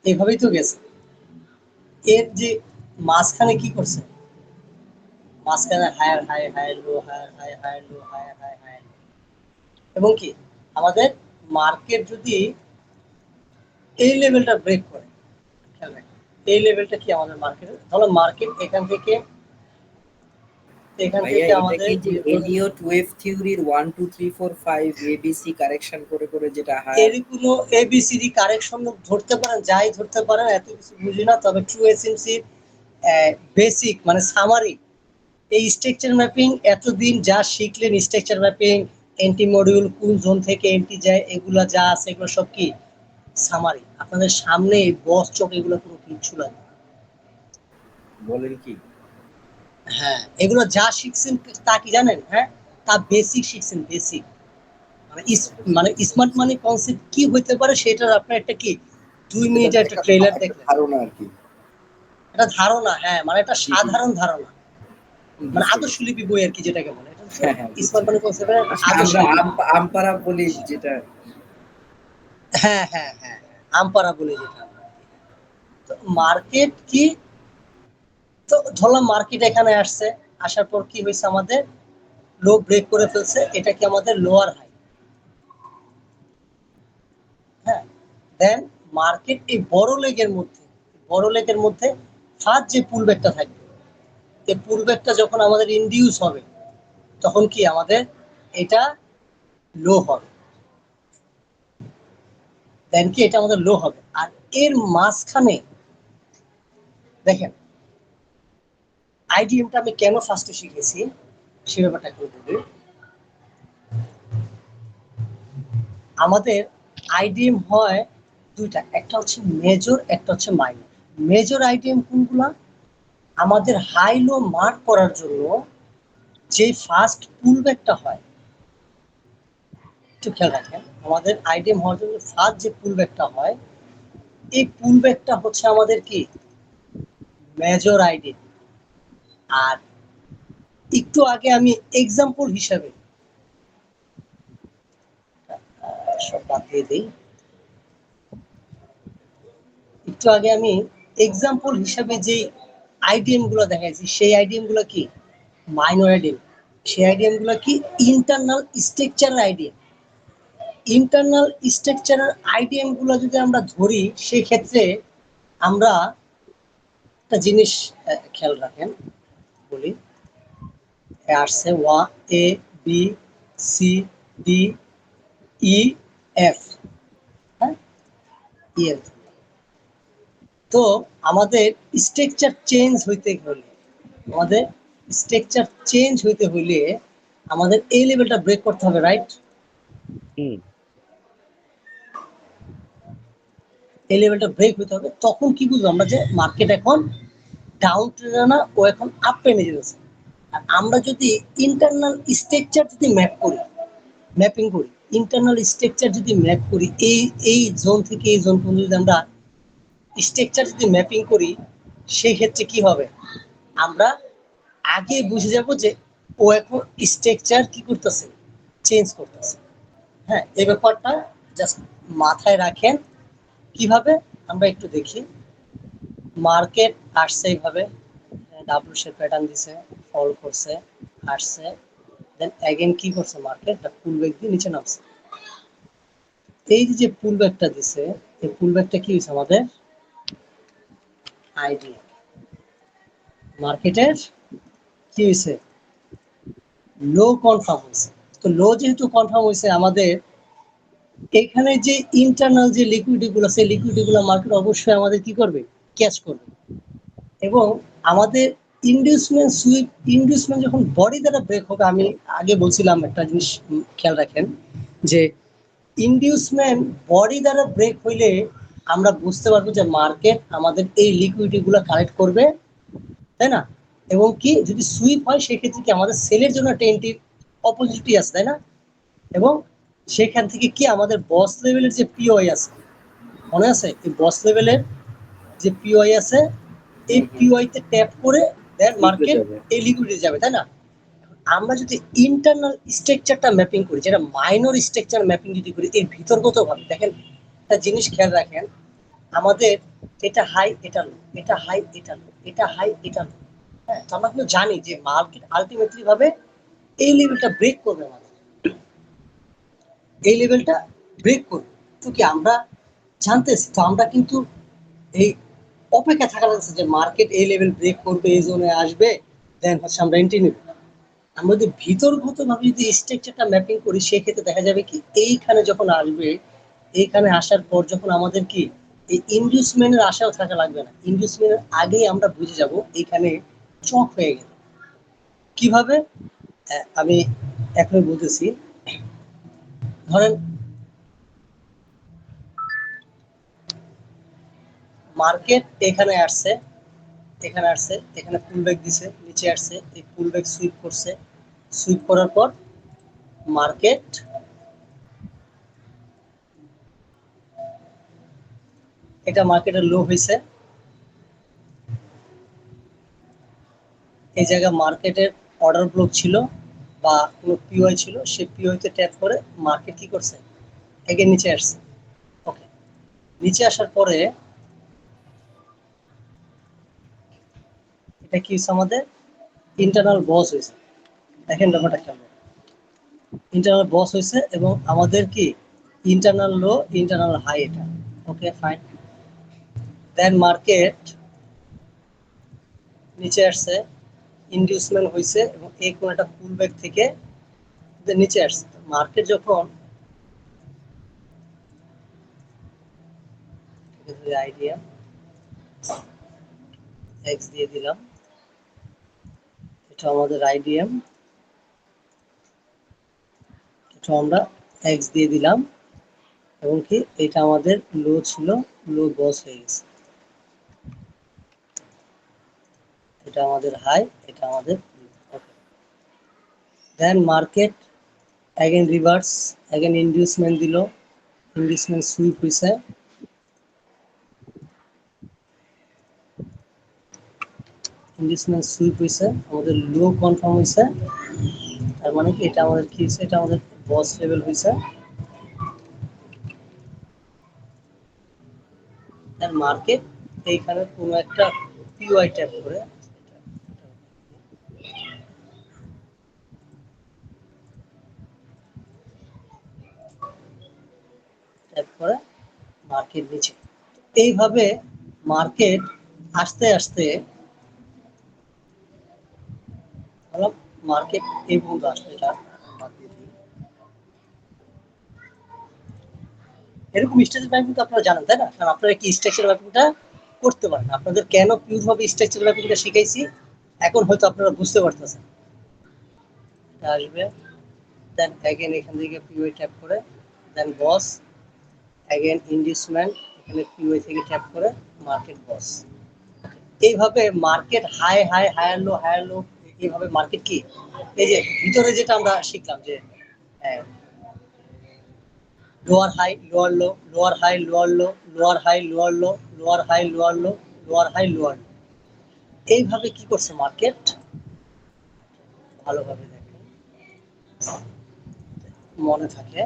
A: এইভাবেই তো গেছে। এর যে মাঝখানে কি করছে, মাঝখানে higher high, higher low, higher high, higher low, higher high, higher, এবং কি আমাদের মার্কেট যদি এই লেভেলটা ব্রেক করে, খেয়াল রাখেন এই লেভেলটা কি আমাদের মার্কেট, তাহলে মার্কেট এখান
C: ভাইয়া
A: থেকে
C: এটা
A: আমাদের
C: কি যে এলিয়ট ওয়েভ থিওরির 1 2 3 4 5 এবিসি কারেকশন করে করে যেটা হায়ার?
A: এর কোনো এবিসিডি কারেকশন ধরতে পারেন, যাই ধরতে পারেন, এত কিছু বুঝি না, তবে ট্রু এসএমসি বেসিক মানে সামারি, এই স্ট্রাকচার ম্যাপিং এতদিন যা শিখলেন, স্ট্রাকচার ম্যাপিং, এন্টি মডিউল কোন জোন থেকে এন্টি যায়, এগুলা যা আছে এগুলো সব কি সামারি, আপনাদের সামনে বস চক এগুলো কোনো কিচ্ছু লাগে।
C: বলেন কি?
A: হ্যাঁ, এগুলো যা শিখছেন তা কি জানেন, হ্যাঁ তা বেসিক শিখছেন, বেসিক মানে মানে স্মার্ট মানি কনসেপ্ট কি হইতে পারে সেটার আপনার একটা কি 2 মিনিটের একটা ট্রেলার
C: একটা
A: দেখলেন,
C: ধারণা আর কি।
A: এটা ধারণা, হ্যাঁ মানে একটা
C: জি জি
A: সাধারণ ধারণা, মানে
C: বুঝতে
A: আদর্শ
C: পেরেছি।
A: লিপি বই আর কি, যেটাকে বলে এটা হচ্ছে
C: হ্যাঁ হ্যাঁ বুঝছি।
A: স্মার্ট মানি কনসেপ্টের আদর্শ
C: আমরা
A: লিপি।
C: আমপারা বলি যেটা।
A: হ্যাঁ হ্যাঁ হ্যাঁ, আমপারা বলে যেটা আমরা। তো মার্কেট কি, তো ধরলাম মার্কেট এখানে আসছে, আসার পর কি হয়েছে আমাদের লো ব্রেক করে ফেলছে, এটা কি আমাদের লোয়ার হাই, হ্যাঁ, দেন মার্কেট এই বড় লেগের মধ্যে ফার্স্ট যে পুল ব্যাকটা থাকবে, এই পুল ব্যাকটা যখন আমাদের ইনডিউস হবে, তখন কি আমাদের এটা লো হবে, দেন কি এটা আমাদের লো হবে, আর এর মাঝখানে দেখেন আইডিএমটা আমি কেন ফার্স্টে শিখেছি সে ব্যাপারটা একটু বলি। আমাদের আইডিএম হয় দুইটা, একটা হচ্ছে মেজর, একটা হচ্ছে মাইনর। মেজর আইডিএম কোনগুলা, আমাদের হাই লো মার্ক করার জন্য যে ফার্স্ট পুল ব্যাকটা হয়, একটু খেয়াল রাখেন, আমাদের আইডিএম হওয়ার জন্য ফার্স্ট যে পুল ব্যাকটা হয়, এই পুল ব্যাকটা হচ্ছে আমাদের কি মেজর আইডিএম। আর একটু আগে আমি এক্সাম্পল হিসাবে সব বাদ দিয়ে দিই, একটু আগে আমি এক্সাম্পল হিসাবে যে আইডিএম গুলো দেখাইছি, সেই আইডিএম গুলো কি মাইনর আইডিএম, সেই আইডিএম গুলো কি internal structural IDM. Internal structural IDM গুলো যদি আমরা ধরি, সেই ক্ষেত্রে আমরা একটা জিনিস খেয়াল রাখেন, বলি আসছে A B C D E F, হ্যাঁ ইএফ, তো আমাদের স্ট্রাকচার চেঞ্জ হইতে হলে, আমাদের স্ট্রাকচার চেঞ্জ হইতে হইলে আমাদের এই লেভেলটা ব্রেক করতে হবে, রাইট?
B: হুম।
A: এই লেভেলটা ব্রেক হতে হবে, তখন কি বুঝবো আমরা যে মার্কেট এখন ডাউন ট্রেন্ডে না, ও এখন আপ ট্রেন্ডে যেতেছে। আর আমরা যদি ইন্টারনাল স্ট্রাকচার যদি ম্যাপিং করি, ইন্টারনাল স্ট্রাকচার যদি ম্যাপ করি, এই এই জোন থেকে এই জোন পর্যন্ত যদি আমরা স্ট্রাকচার যদি ম্যাপিং করি, সেই ক্ষেত্রে কি হবে, আমরা আগে বুঝে যাব যে ও এখন স্ট্রাকচার কি করতেছে, চেঞ্জ করতেছে। হ্যাঁ, এই ব্যাপারটা জাস্ট মাথায় রাখেন। কিভাবে আমরা একটু দেখি। মার্কেট আসছে এইভাবে, ডাব্লিউ শেপ প্যাটার্ন দিছে, ফল করছে, আসছে, দেন অ্যাগেন কি করছে, মার্কেট পুল ব্যাক দিয়ে নিচে নামছে। এই যে পুল ব্যাকটা দিছে, এই পুল ব্যাকটা কি হয়েছে আমাদের আইডিয়া মার্কেটের কি হয়েছে, লো কনফার্ম হয়েছে। তো লো যেহেতু কনফার্ম হয়েছে, আমাদের এখানে যে ইন্টারনাল যে লিকুইডিটি গুলো, সেই লিকুইডিটি গুলো মার্কেট অবশ্যই আমাদের কি করবে, ক্যাচ করবে। এবং আমাদের ইন্ডিউসমেন্ট যখন বডি দ্বারা ব্রেক হবে, আমি আগে বলছিলাম একটা জিনিস খেয়াল রাখেন, যে ইন্ডিউসমেন্ট বডি দ্বারা ব্রেক হইলে আমরা বুঝতে পারবো যে মার্কেট আমাদের এই লিকুইডিটি গুলো কালেক্ট করবে, তাই না? এবং কি যদি সুইপ হয়, সেক্ষেত্রে কি আমাদের সেলের জন্য টেন্টিভ অপরচুনিটি আছে, তাই না? এবং সেখান থেকে কি আমাদের বস লেভেলের যে পিওআই আছে, মনে আছে এই বস লেভেলের যে পিওআই আছে, এই পিওআই তে ট্যাপ করে দেন মার্কেট এই লিকুইডিটি যাবে, তাই না? আমরা যদি ইন্টারনাল স্ট্রাকচারটা ম্যাপিং করি, যেটা মাইনর স্ট্রাকচার ম্যাপিং যদি করি, এর ভিতরগত ভাবে দেখেন একটা জিনিস খেয়াল রাখেন, আমাদের এটা হাই, এটা লো, এটা হাই, এটা লো, এটা হাই, এটা লো। হ্যাঁ, তো আমরা কিন্তু জানি যে মার্কেট আলটিমেটলি ভাবে এই লেভেলটা ব্রেক করবে, আমাদের এই লেভেলটা ব্রেক করবে। তো কি আমরা জানতেছি, তো আমরা কিন্তু এই অপেক্ষা থাকা লাগছে যে মার্কেট এই লেভেল ব্রেক করবে, এই জোনে আসবে, দেন হচ্ছে আমরা এন্ট্রি নেব। আমরা যদি ভিতরগত ভাবে যদি স্ট্রাকচারটা ম্যাপিং করি, সেক্ষেত্রে দেখা যাবে কি এইখানে যখন আসবে, এইখানে আসার পর যখন আমাদের কি এই ইনডিউসমেন্টের আশাও থাকা লাগবে না, ইনডিউসমেন্টের আগেই আমরা বুঝে যাব এইখানে চক হয়ে গেল। কিভাবে, আমি এখনই বলতেছি। ধরেন মার্কেট এখানে আসছে, এখানে আসছে, এখানে পুল ব্যাক দিছে, নিচে আসছে, এই পুল ব্যাক সুইপ করছে, সুইপ করার পর মার্কেট এটা মার্কেটের লো হয়েছে, এই জায়গায় মার্কেটের অর্ডার ব্লক ছিল বা কোনো পিওআই ছিল, সেই পিওআইতে ট্যাপ করে মার্কেট কি করছে, এগে নিচে আসছে। ওকে, নিচে আসার পরে এটা কি হয়েছে, আমাদের ইন্টারনাল বস হয়েছে। দেখেন ব্যাপারটা কেমন, ইন্টারনাল বস হয়েছে এবং আমাদের কি ইন্টারনাল লো, ইন্টারনাল হাই এটা। ওকে ফাইন, দেন মার্কেট নিচে আসছে, ইনডিউসমেন্ট হয়েছে এবং এই কোন একটা পুল ব্যাক থেকে নিচে আসছে। মার্কেট যখন আইডিয়া এক্স দিয়ে দিলাম, এটা আমাদের আইডিএম, এটা আমরা এক্স দিয়ে দিলাম, এবং কি এটা আমাদের লো ছিল, লো বস হয়ে গেছে, এটা আমাদের হাই, এটা আমাদের দেন মার্কেট অ্যাগেন রিভার্স, অ্যাগেন ইনডিউসমেন্ট দিল, ইনডিউসমেন্ট সুইপ হয়েছে, ইনডিউসমেন্ট সুইপ হয়েছে, আমাদের লো কনফার্ম হয়েছে। তার মানে কি এটা আমাদের কি হয়েছে, এটা আমাদের বস লেভেল হয়েছে। আর মার্কেট এইখানে কোনো একটা পিওআই ট্যাপ করে, ট্যাপ করে মার্কেট নিচে। এইভাবে মার্কেট আস্তে আস্তে মার্কেট এই পর্যন্ত আসলে, এটা এরকম স্ট্রাকচার ম্যাপিং তো আপনারা জানেন, তাই না? কারণ আপনারা কি স্ট্রাকচার ম্যাপিংটা করতে পারেন, আপনাদের কেন পিওর ভাবে স্ট্রাকচার ম্যাপিংটা শিখাইছি, এখন হয়তো আপনারা বুঝতে পারতেছেন। এটা আসবে, দেন অ্যাগেন এখান থেকে পিওয়াই ট্যাপ করে, দেন বস, অ্যাগেন ইন্ডিউসমেন্ট, এখানে পিওয়াই থেকে ট্যাপ করে মার্কেট বস। এইভাবে market high high higher low, এইভাবে মার্কেট কি এই যে ভিতরে যেটা আমরা শিখলাম যে lower high lower low, lower high lower low, lower high lower low, lower high lower low, lower high lower low, এইভাবে কি করছে মার্কেট, ভালোভাবে দেখেন মনে থাকে।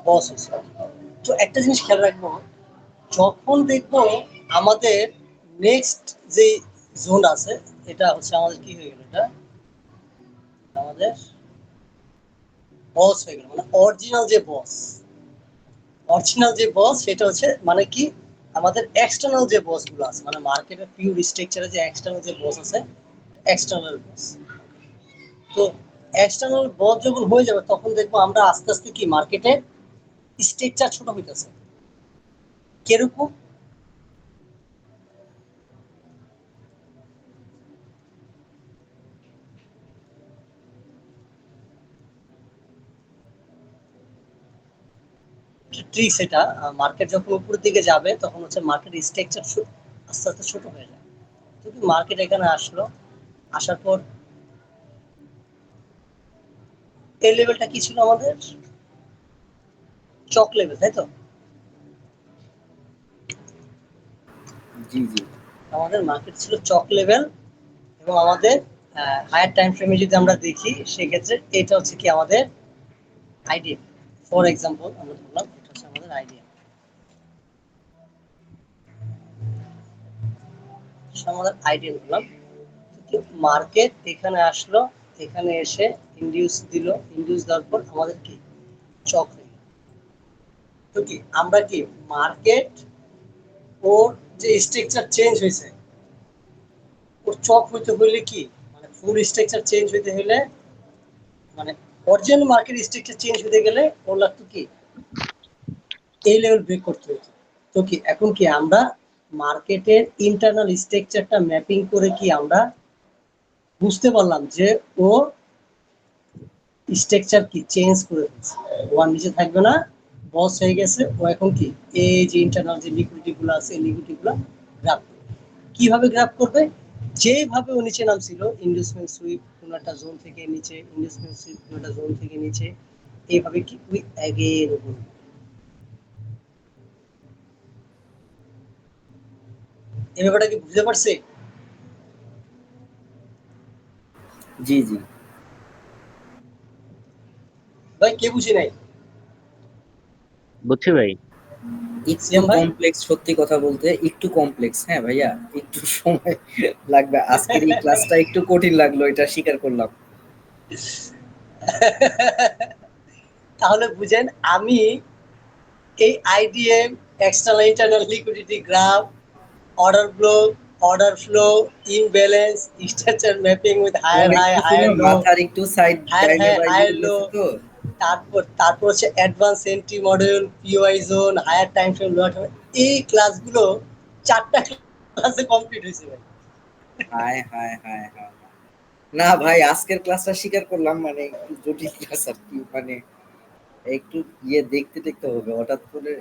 A: বস হয়েছে। তো একটা জিনিস খেয়াল রাখবো, যখন দেখবো আমাদের নেক্সট যে জোন আছে, এটা হচ্ছে আমাদের কি হয়ে গেল, এটা আমাদের বস হয়ে গেল, মানে অরিজিনাল যে বস সেটা হচ্ছে মানে কি আমাদের এক্সটার্নাল যে বস গুলো আছে, মানে মার্কেটের পিওর স্ট্রাকচারে যে এক্সটার্নাল যে বস আছে, এক্সটার্নাল বস। তো এক্সটার্নাল বস যখন হয়ে যাবে তখন দেখবো আমরা আস্তে আস্তে কি মার্কেটের স্ট্রাকচার ছোট হইতেছে। কিরকম, ট্রিক্স এটা, মার্কেট যখন উপরের দিকে যাবে তখন হচ্ছে মার্কেট স্ট্রাকচার আস্তে আস্তে ছোট হয়ে যায়। যদি মার্কেট এখানে আসলো, আসার পর এই লেভেলটা কি ছিল আমাদের, চক লেভেল, তাই তো?
C: জি জি
A: আমাদের মার্কেট ছিল চক লেভেল, এবং আমাদের হায়ার টাইম ফ্রেমে যদি আমরা দেখি সেক্ষেত্রে এটা হচ্ছে কি আমাদের আইডিয়া। ফর এক্সাম্পল আমরা ধরলাম এটা হচ্ছে আমাদের আইডিয়া, আমাদের আইডিয়া ধরলাম। মার্কেট এখানে আসলো, এখানে এসে ইন্ডিউস দিল, ইন্ডিউস দেওয়ার পর আমাদের কি চক হয়ে গেল। তো কি আমরা কি মার্কেট ওর যে স্ট্রাকচার চেঞ্জ হয়েছে, ওর চক হইতে হইলে কি মানে ফুল স্ট্রাকচার চেঞ্জ হইতে হলে, মানে অরিজিনাল মার্কেট স্ট্রাকচার চেঞ্জ হতে গেলে ওর লাগতো কি এই লেভেল ব্রেক করতে হতো। তো কি এখন কি আমরা মার্কেটের ইন্টারনাল স্ট্রাকচারটা ম্যাপিং করে কি আমরা বুঝতে পারলাম যে ও স্ট্রাকচার কি চেঞ্জ করে দিচ্ছে, ও আর নিচে থাকবে না, বস হয়ে গেছে। ও এখন কি এই যে ইন্টারনাল যে লিকুইডিটি গুলো আছে, এই লিকুইডিটি গুলো গ্রাফ করবে। কিভাবে গ্রাফ করবে, যেভাবে ও নিচে নামছিল, ইনভেস্টমেন্ট সুইপ কোন একটা জোন থেকে নিচে, ইনভেস্টমেন্ট সুইপ কোন একটা জোন থেকে নিচে, এইভাবে কি ওই অ্যাগেন উপর। এই ব্যাপারটা কি বুঝতে পারছে
C: জি জি
A: ভাই? কে বুঝি নাই?
B: বুঝছি ভাই।
C: একটু
A: সিয়াম ভাই,
C: কমপ্লেক্স, সত্যি কথা বলতে একটু কমপ্লেক্স, হ্যাঁ ভাইয়া, একটু সময় লাগবে। আজকের এই ক্লাসটা একটু কঠিন লাগলো, এটা স্বীকার করলাম।
A: তাহলে বুঝেন আমি এই IDM, external internal liquidity graph, order block, order flow, imbalance, structure mapping with higher
C: অনেক
A: হাই
C: কিছু না,
A: হায়ার লো,
C: মাথার একটু সাইড
A: হায়ার হাই
C: ডাইনে বাইরে
A: হায়ার লো,
C: গেছে তো।
A: তারপর হচ্ছে advance entry model, POI zone, higher time frame, lower time, এই ক্লাসগুলো 4টা ক্লাসে কমপ্লিট হয়েছে ভাই।
C: হায় হায় হায় হায়। না ভাই, আজকের ক্লাসটা স্বীকার করলাম, মানে একটু জটিল ক্লাস আর কি, মানে একটু দেখতে দেখতে হবে হঠাৎ করে,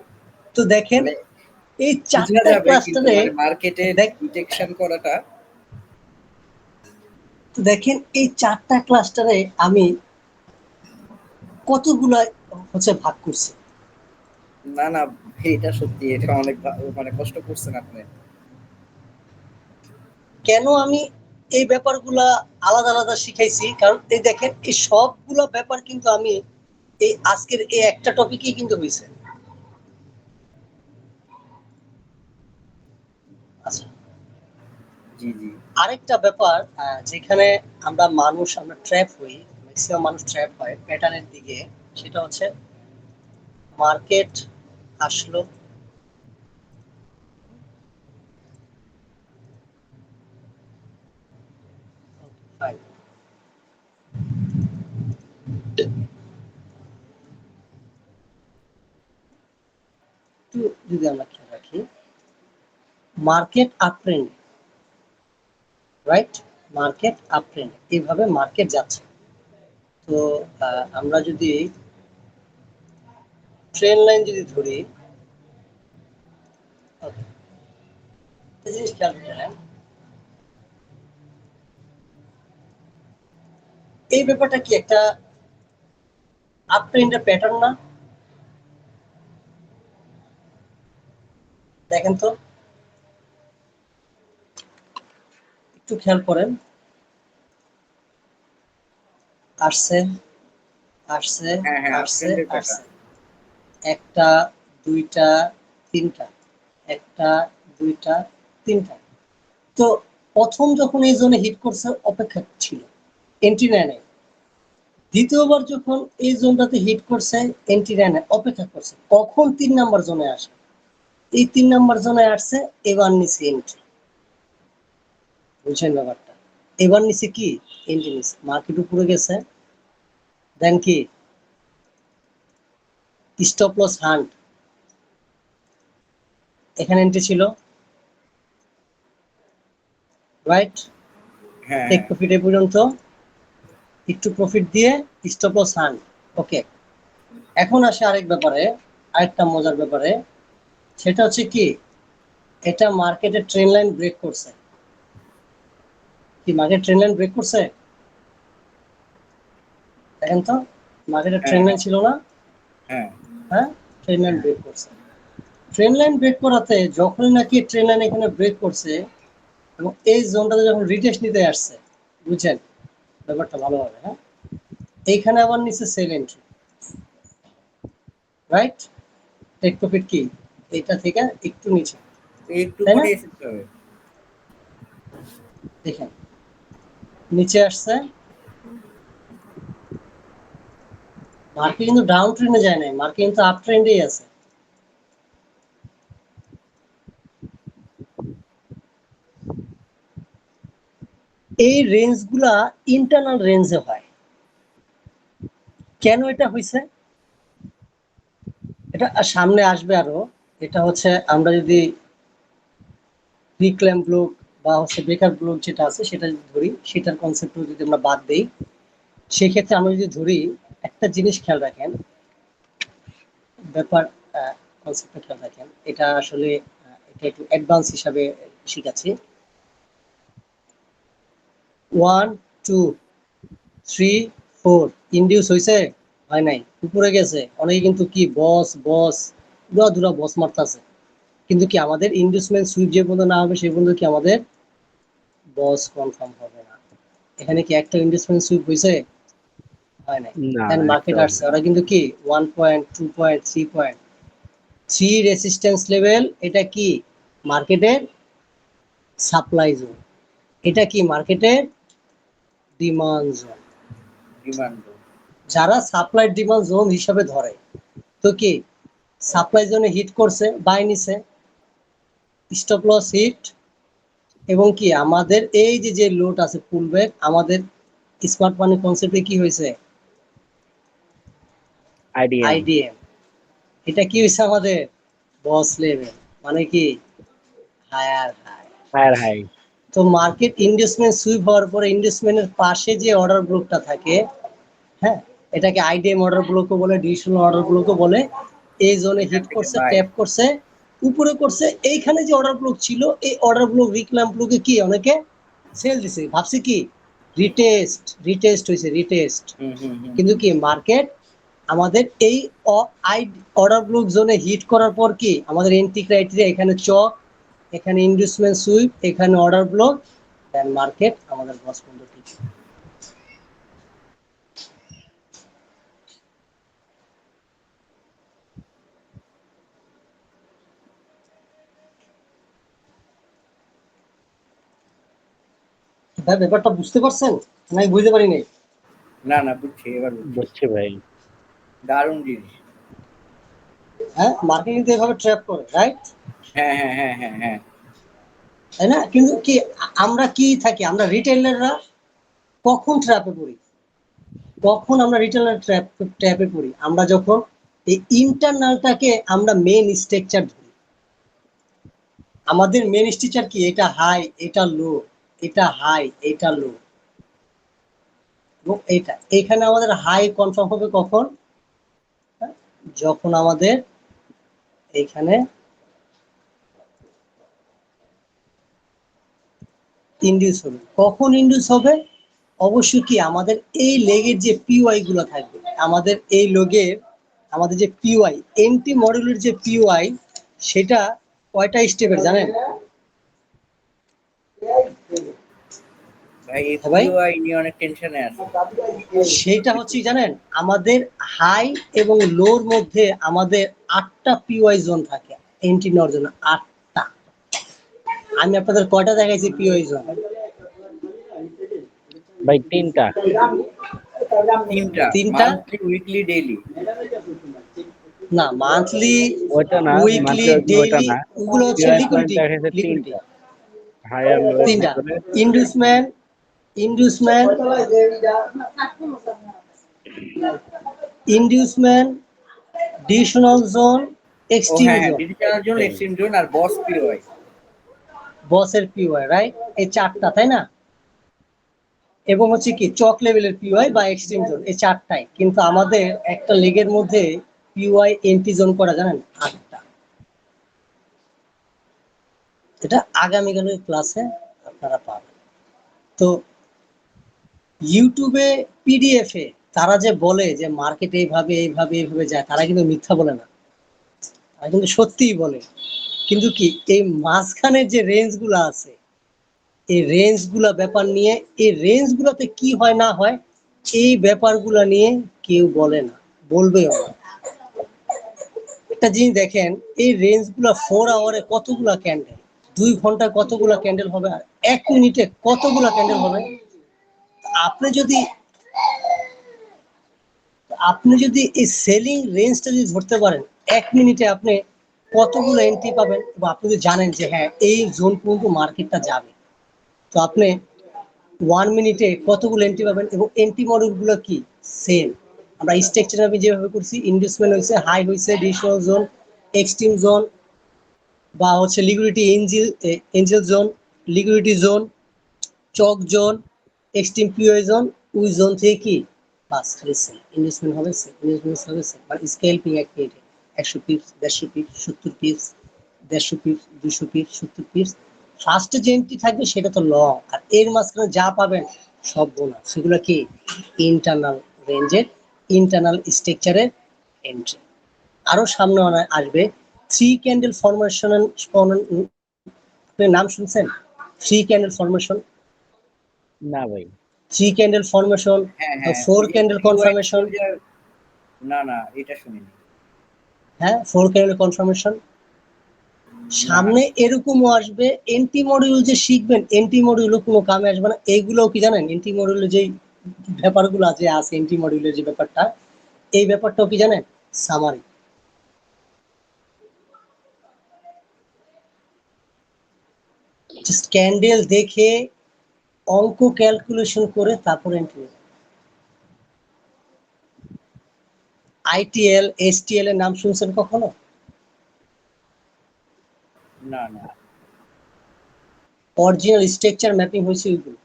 A: তো দেখেন
C: মানে
A: এই
C: বোঝা
A: 4টা
C: যাবে কিন্তু
A: ক্লাস্টারে
C: মানে মার্কেটের
A: দেখ,
C: ডিটেকশন করাটা।
A: তো দেখেন এই 4টা ক্লাস্টারে আমি কতগুলা হচ্ছে ভাগ করছি।
C: না না, এটা সত্যি, এটা অনেক মানে কষ্ট করছেন আপনি।
A: কেন আমি এই ব্যাপারগুলা আলাদা আলাদা শিখাইছি, কারণ এই দেখেন এই সবগুলা ব্যাপার কিন্তু আমি এই আজকের এই একটা টপিকেই কিন্তু হয়েছে। আচ্ছা,
C: জি জি।
A: আরেকটা ব্যাপার, যেখানে আমরা ট্র্যাপ হই, ম্যাক্সিমাম মানুষ ট্র্যাপ হয় প্যাটার্নের দিকে, সেটা হচ্ছে মার্কেট আসলো, fine, একটু যদি আমরা খেয়াল রাখি, market up trend, right, market up trend, এইভাবে মার্কেট যাচ্ছে। তো আমরা যদি ট্রেন লাইন যদি ধরি, okay, একটা জিনিস খেয়াল করেন, এই ব্যাপারটা কি একটা আপ ট্রেন্ডের প্যাটার্ন না? দেখেন তো, একটু খেয়াল করেন, আসছে আসছে
C: হ্যাঁ হ্যাঁ,
A: আসছে
C: আপট্রেন্ডের
A: আসছে,
C: প্যাটার্ন।
A: একটা, দুইটা, তিনটা, একটা, দুইটা, তিনটা। তো প্রথম যখন এই জোনে হিট করছে অপেক্ষা ছিল, এন্ট্রি নেয় নাই। দ্বিতীয়বার যখন এই জোনটাতে হিট করছে, এন্ট্রি নেয় নাই, অপেক্ষা করছে কখন 3 নাম্বার জোনে আসে। এই 3 নাম্বার জোনে আসছে, এবার নিচে এন্ট্রি। বুঝছেন ব্যাপারটা? এবার নিচে কি এন্ট্রি নিচে, মার্কেট উপরে গেছে, দেন কি স্টপ লস হান্ট, এখানে এন্ট্রি ছিল, রাইট,
C: হ্যাঁ
A: টেক
C: হ্যাঁ।
A: প্রফিট এ পর্যন্ত, একটু প্রফিট দিয়ে স্টপ লস হান্ট, ওকে। এখন আসে আরেক ব্যাপারে, আরেকটা মজার ব্যাপারে, সেটা হচ্ছে কি, এটা মার্কেটের ট্রেন লাইন ব্রেক করছে। কি মার্কেট ট্রেন লাইন ব্রেক করছে? দেখেন তো, মার্কেটের
C: হ্যাঁ
A: ট্রেন লাইন
C: হ্যাঁ
A: ছিল না?
C: হ্যাঁ
A: হ্যাঁ, ট্রেন লাইন
C: হ্যাঁ।
A: ব্রেক করছে। ট্রেন লাইন ব্রেক করাতে যখনই নাকি ট্রেন লাইন এখানে ব্রেক করছে, এবং এই জোনটাতে যখন রিটেস্ট নিতে আসছে, বুঝছেন ব্যাপারটা ভালোভাবে, হ্যাঁ, এইখানে আবার নিচে sell entry, right, take profit কি এটা থেকে একটু নিচে,
C: একটু
A: তাই না?
C: পরে এসে হবে।
A: দেখেন, নিচে আসছে, মার্কেট কিন্তু ডাউন ট্রেন্ডে যায় নাই, মার্কেট কিন্তু আপ ট্রেন্ডেই আছে। এই রেঞ্জগুলা ইন্টারনাল রেঞ্জে হয়। কেন এটা হয়েছে? এটা সামনে আসবে আরো। এটা হচ্ছে আমরা যদি রিক্লেম ব্লক বা হচ্ছে বেকার ব্লক যেটা আছে সেটা যদি ধরি, সেটার কনসেপ্ট যদি আমরা বাদ দেই, সেক্ষেত্রে আমরা যদি ধরি, একটা জিনিস খেয়াল রাখেন, ব্যাপার, কনসেপ্টটা খেয়াল রাখেন, এটা আসলে এটা একটু অ্যাডভান্স হিসাবে শিখাচ্ছি। 1, 2, 3, 4 ইন্ডিউস হয়েছে, হয় নাই, উপরে গেছে, অনেকে কিন্তু কি বস বস উড়া ধুরা বস মারতেছে, কিন্তু কি আমাদের ইন্ডিউসমেন্ট সুইপ যে পর্যন্ত না হবে সে পর্যন্ত কি আমাদের বস কনফার্ম হবে না। এখানে কি একটা ইন্ডিউসমেন্ট সুইপ হয়েছে, হয় নাই,
B: না,
A: দেন মার্কেট
B: একটাও
A: আসছে,
B: না।
A: ওরা কিন্তু কি 1 point, 2 point, 3 point, 3 resistance level, এটা কি মার্কেটের সাপ্লাই জোন, এটা কি মার্কেটের ডিমান্ড জোন।
C: ডিমান্ড।
A: যারা সাপ্লাই ডিমান্ড জোন হিসাবে ধরে, তো কি সাপ্লাই জোনে হিট করছে, বাই নিছে, স্টপ লস হিট, এবং কি আমাদের এই যে যে লোড আছে পুল ব্যাক, আমাদের স্মার্ট মানি কনসেপ্টে কি হয়েছে,
B: আইডিএম।
A: আইডিএম, এটা কি হয়েছে আমাদের বস লেভেল, মানে কি হায়ার হাই।
B: Higher high.
A: তো মার্কেট ইনভেস্টমেন্ট সুইপ হওয়ার পরে ইনভেস্টমেন্টের পাশে যে অর্ডার ব্লকটা থাকে, হ্যাঁ, এটাকে আইডিএম অর্ডার ব্লকও বলে, ডিভিশনাল অর্ডার ব্লকও বলে, এই জোনে
C: এখান
A: হিট
C: থেকে
A: করছে,
C: বাই।
A: ট্যাপ করছে, উপরে করছে, এইখানে যে অর্ডার ব্লক ছিল, এই অর্ডার ব্লক রিক্লাম ব্লকে কি অনেকে সেল দিছে, ভাবছে কি রিটেস্ট, রিটেস্ট হয়েছে, রিটেস্ট।
C: হুম হুম হুম
A: কিন্তু
C: হুম।
A: কি মার্কেট আমাদের এই অর্ডার ব্লক জোনে হিট করার পর কি আমাদের এন্ট্রি ক্রাইটেরিয়া, এখানে চক, এখানে ইনভেস্টমেন্ট সুইপ, এখানে অর্ডার ব্লক, দেন মার্কেট আমাদের বস পর্যন্ত ঠিক। ভাই ব্যাপারটা বুঝতে পারছেন নাকি বুঝতে পারি নাই?
C: না না, বুঝছি, এবার বুঝছি।
B: বুঝছি ভাই।
C: দারুণ জিনিস।
A: হ্যাঁ, মার্কেটিং তো এভাবে ট্র্যাপ করে, রাইট?
C: হ্যাঁ হ্যাঁ হ্যাঁ হ্যাঁ হ্যাঁ।
A: তাই না? কিন্তু কি আমরা কি থাকি, আমরা রিটেইলাররা কখন ট্র্যাপে পড়ি? কখন আমরা রিটেইলার ট্র্যাপে পড়ি? আমরা যখন এই ইন্টারনালটাকে আমরা মেন স্ট্রাকচার ধরি। আমাদের মেন স্ট্রাকচার কি? এটা হাই, এটা লো, এটা হাই, এটা লো, এবং এটা এখানে আমাদের হাই কনফার্ম হবে কখন? যখন আমাদের এখানে ইন্ডিউস হবে। কখন ইন্ডিউস হবে? অবশ্যই কি আমাদের এই লেগের যে পিওয়াই গুলো থাকবে, আমাদের এই লগের আমাদের যে পিওয়াই এন্টি মডিউলের যে পিওয়াই, সেটা কয়টা স্টেপের জানেন?
C: ভাই এই
A: হ্যাঁ ভাই,
C: পিওআই নিয়ে অনেক টেনশনে আছে।
A: সেটা হচ্ছে জানেন আমাদের হাই এবং লোর মধ্যে আমাদের 8টা পিওয়াই জোন থাকে এন্ট্রি নেওয়ার জন্য, 8টা। আমি আপনাদের কয়টা দেখাইছি পিওয়াই জোন?
B: ভাই 3টা।
C: 3টা,
A: 3টা?
C: Monthly, weekly, daily.
A: না, মান্থলি,
B: ওইটা না,
A: উইকলি,
B: মান্থলি ওইটা
A: ডেইলি,
B: না।
A: ওগুলো হচ্ছে
B: পিওআই পয়েন্ট
A: লিকুইডিটি।
B: দেখা যাচ্ছে
A: লিকুইডিটি
B: 3টা, হায়ার লোয়ের
A: 3টা:
B: ভিতরে।
A: Inducement, inducement, inducement, decisional zone,
C: ও
A: এক্সট্রিম
C: হ্যাঁ হ্যাঁ,
A: zone,
C: digital zone,
B: extreme.
C: Extreme zone আর বস পিওআই।
A: বসের পিওয়াই, রাইট? এই 4টা, তাই না? এবং হচ্ছে কি চক লেভেলের পিওয়াই বা এক্সট্রিম জোন, এই 4টাই। কিন্তু আমাদের একটা লেগের মধ্যে পিওয়াই এন্ট্রি জোন করা জানেন 8টা। এটা আগামীকালের ক্লাসে আপনারা পাবেন। তো ইউটিউবে, পিডিএফ এ তারা যে বলে যে মার্কেট এইভাবে এইভাবে এইভাবে যায়, তারা কিন্তু মিথ্যা বলে না, তারা কিন্তু সত্যিই বলে। কিন্তু কি এই মাঝখানের যে রেঞ্জ গুলো আছে, এই রেঞ্জ গুলা ব্যাপার নিয়ে, এই রেঞ্জ গুলাতে কি হয় না হয়, এই ব্যাপারগুলা নিয়ে কেউ বলে না, বলবেও না। একটা জিনিস দেখেন, এই রেঞ্জ গুলা 4 আওয়ারে কতগুলা ক্যান্ডেল, 2 ঘন্টায় কতগুলা ক্যান্ডেল হবে, আর 1 মিনিটে কতগুলা ক্যান্ডেল হবে। আপনি যদি আপনি যদি এই সেলিং রেঞ্জটা যদি ধরতে পারেন, 1 মিনিটে আপনি কতগুলো এন্ট্রি পাবেন, এবং আপনি যদি জানেন যে হ্যাঁ এই জোন পর্যন্ত মার্কেটটা যাবে, তো আপনি 1 মিনিটে কতগুলো এন্ট্রি পাবেন। এবং এন্ট্রি মডেল গুলো কি? সেম। আমরা স্ট্রাকচার আমি যেভাবে করছি, ইনভেস্টমেন্ট হয়েছে, হাই হয়েছে, ডিসিশনাল জোন, এক্সট্রিম জোন, বা হচ্ছে liquidity angel, angel zone, liquidity zone, CHoCH zone, extreme POI zone, ওই জোন থেকে কি বাস খালি সেল ইনভেস্টমেন্ট হবে, সেল ইনভেস্টমেন্ট হবে, সেল। মানে স্কেলপিং 1 মিনিটে 100 pips, 150 pips, 70 pips, 150 pips, 200 pips, 70 pips. ফার্স্টে যে এন্ট্রি থাকবে সেটা তো লং, আর এর মাঝখানে যা পাবেন সব বোনাস। সেগুলো কি? ইন্টারনাল রেঞ্জের, ইন্টারনাল স্ট্রাকচারের এন্ট্রি। আরো সামনে আসবে 3 ক্যান্ডেল ফরমেশন। নাম শুনছেন? 3 ক্যান্ডেল ফরমেশন,
B: না ভাই।
A: 3 ক্যান্ডেল ফরমেশন,
C: হ্যাঁ হ্যাঁ,
A: ফোর
C: ওই যে
A: candle
C: three white
A: confirmation.
C: Soldier. না না, এটা শুনিনি।
A: হ্যাঁ, 4 ক্যান্ডেল কনফার্মেশন।
C: না
A: সামনে
C: না।
A: এরকমও আসবে, এন্টি মডিউল যে শিখবেন, এন্টি মডিউলও কোনো কামে আসবে না। এইগুলোও কি জানেন, এন্টি মডিউলের যে ব্যাপারগুলো যে আছে, এন্টি মডিউলের যে ব্যাপারটা, এই ব্যাপারটাও কি জানেন? সামারি। জাস্ট ক্যান্ডেল দেখে অঙ্ক ক্যালকুলেশন করে তারপর এন্ট্রি। আইটিএল, এসটিএল এর নাম শুনছেন কখনো?
C: না না।
A: অরিজিনাল স্ট্রাকচার ম্যাপিং হয়েছে ওইগুলো।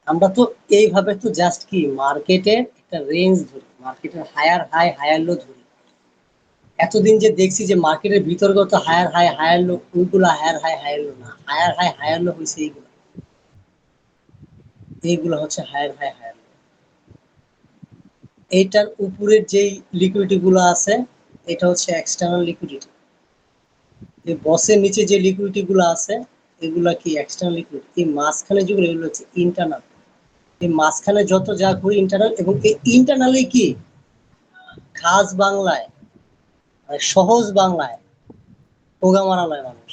A: আমরা তো এইভাবে তো জাস্ট কি মার্কেটের একটা রেঞ্জ ধরি, মার্কেটের হায়ার হাই হায়ার লো ধরি। এতদিন যে দেখছি যে মার্কেটের ভিতরগত হায়ার হাই হায়ার লো, ওইগুলো হায়ার হাই হায়ার লো না, হায়ার হাই হায়ার লো হয়েছে এইগুলো। এইগুলো হচ্ছে হায়ার হাই হায়ার লো। এইটার উপরের যেই লিকুইডিটি গুলো আছে, এটা হচ্ছে এক্সটার্নাল লিকুইডিটি। এই বসের নিচে যে লিকুইডিটি গুলো আছে, এগুলা কি এক্সটার্নাল লিকুইডিটি। এই মাঝখানে যেগুলো, এগুলো হচ্ছে ইন্টারনাল। এই মাঝখানে যত যা ঘুরি ইন্টারনাল। এবং এই ইন্টারনালে কি খাস বাংলায়, মানে সহজ বাংলায় পোগা মারা লয় মানুষ।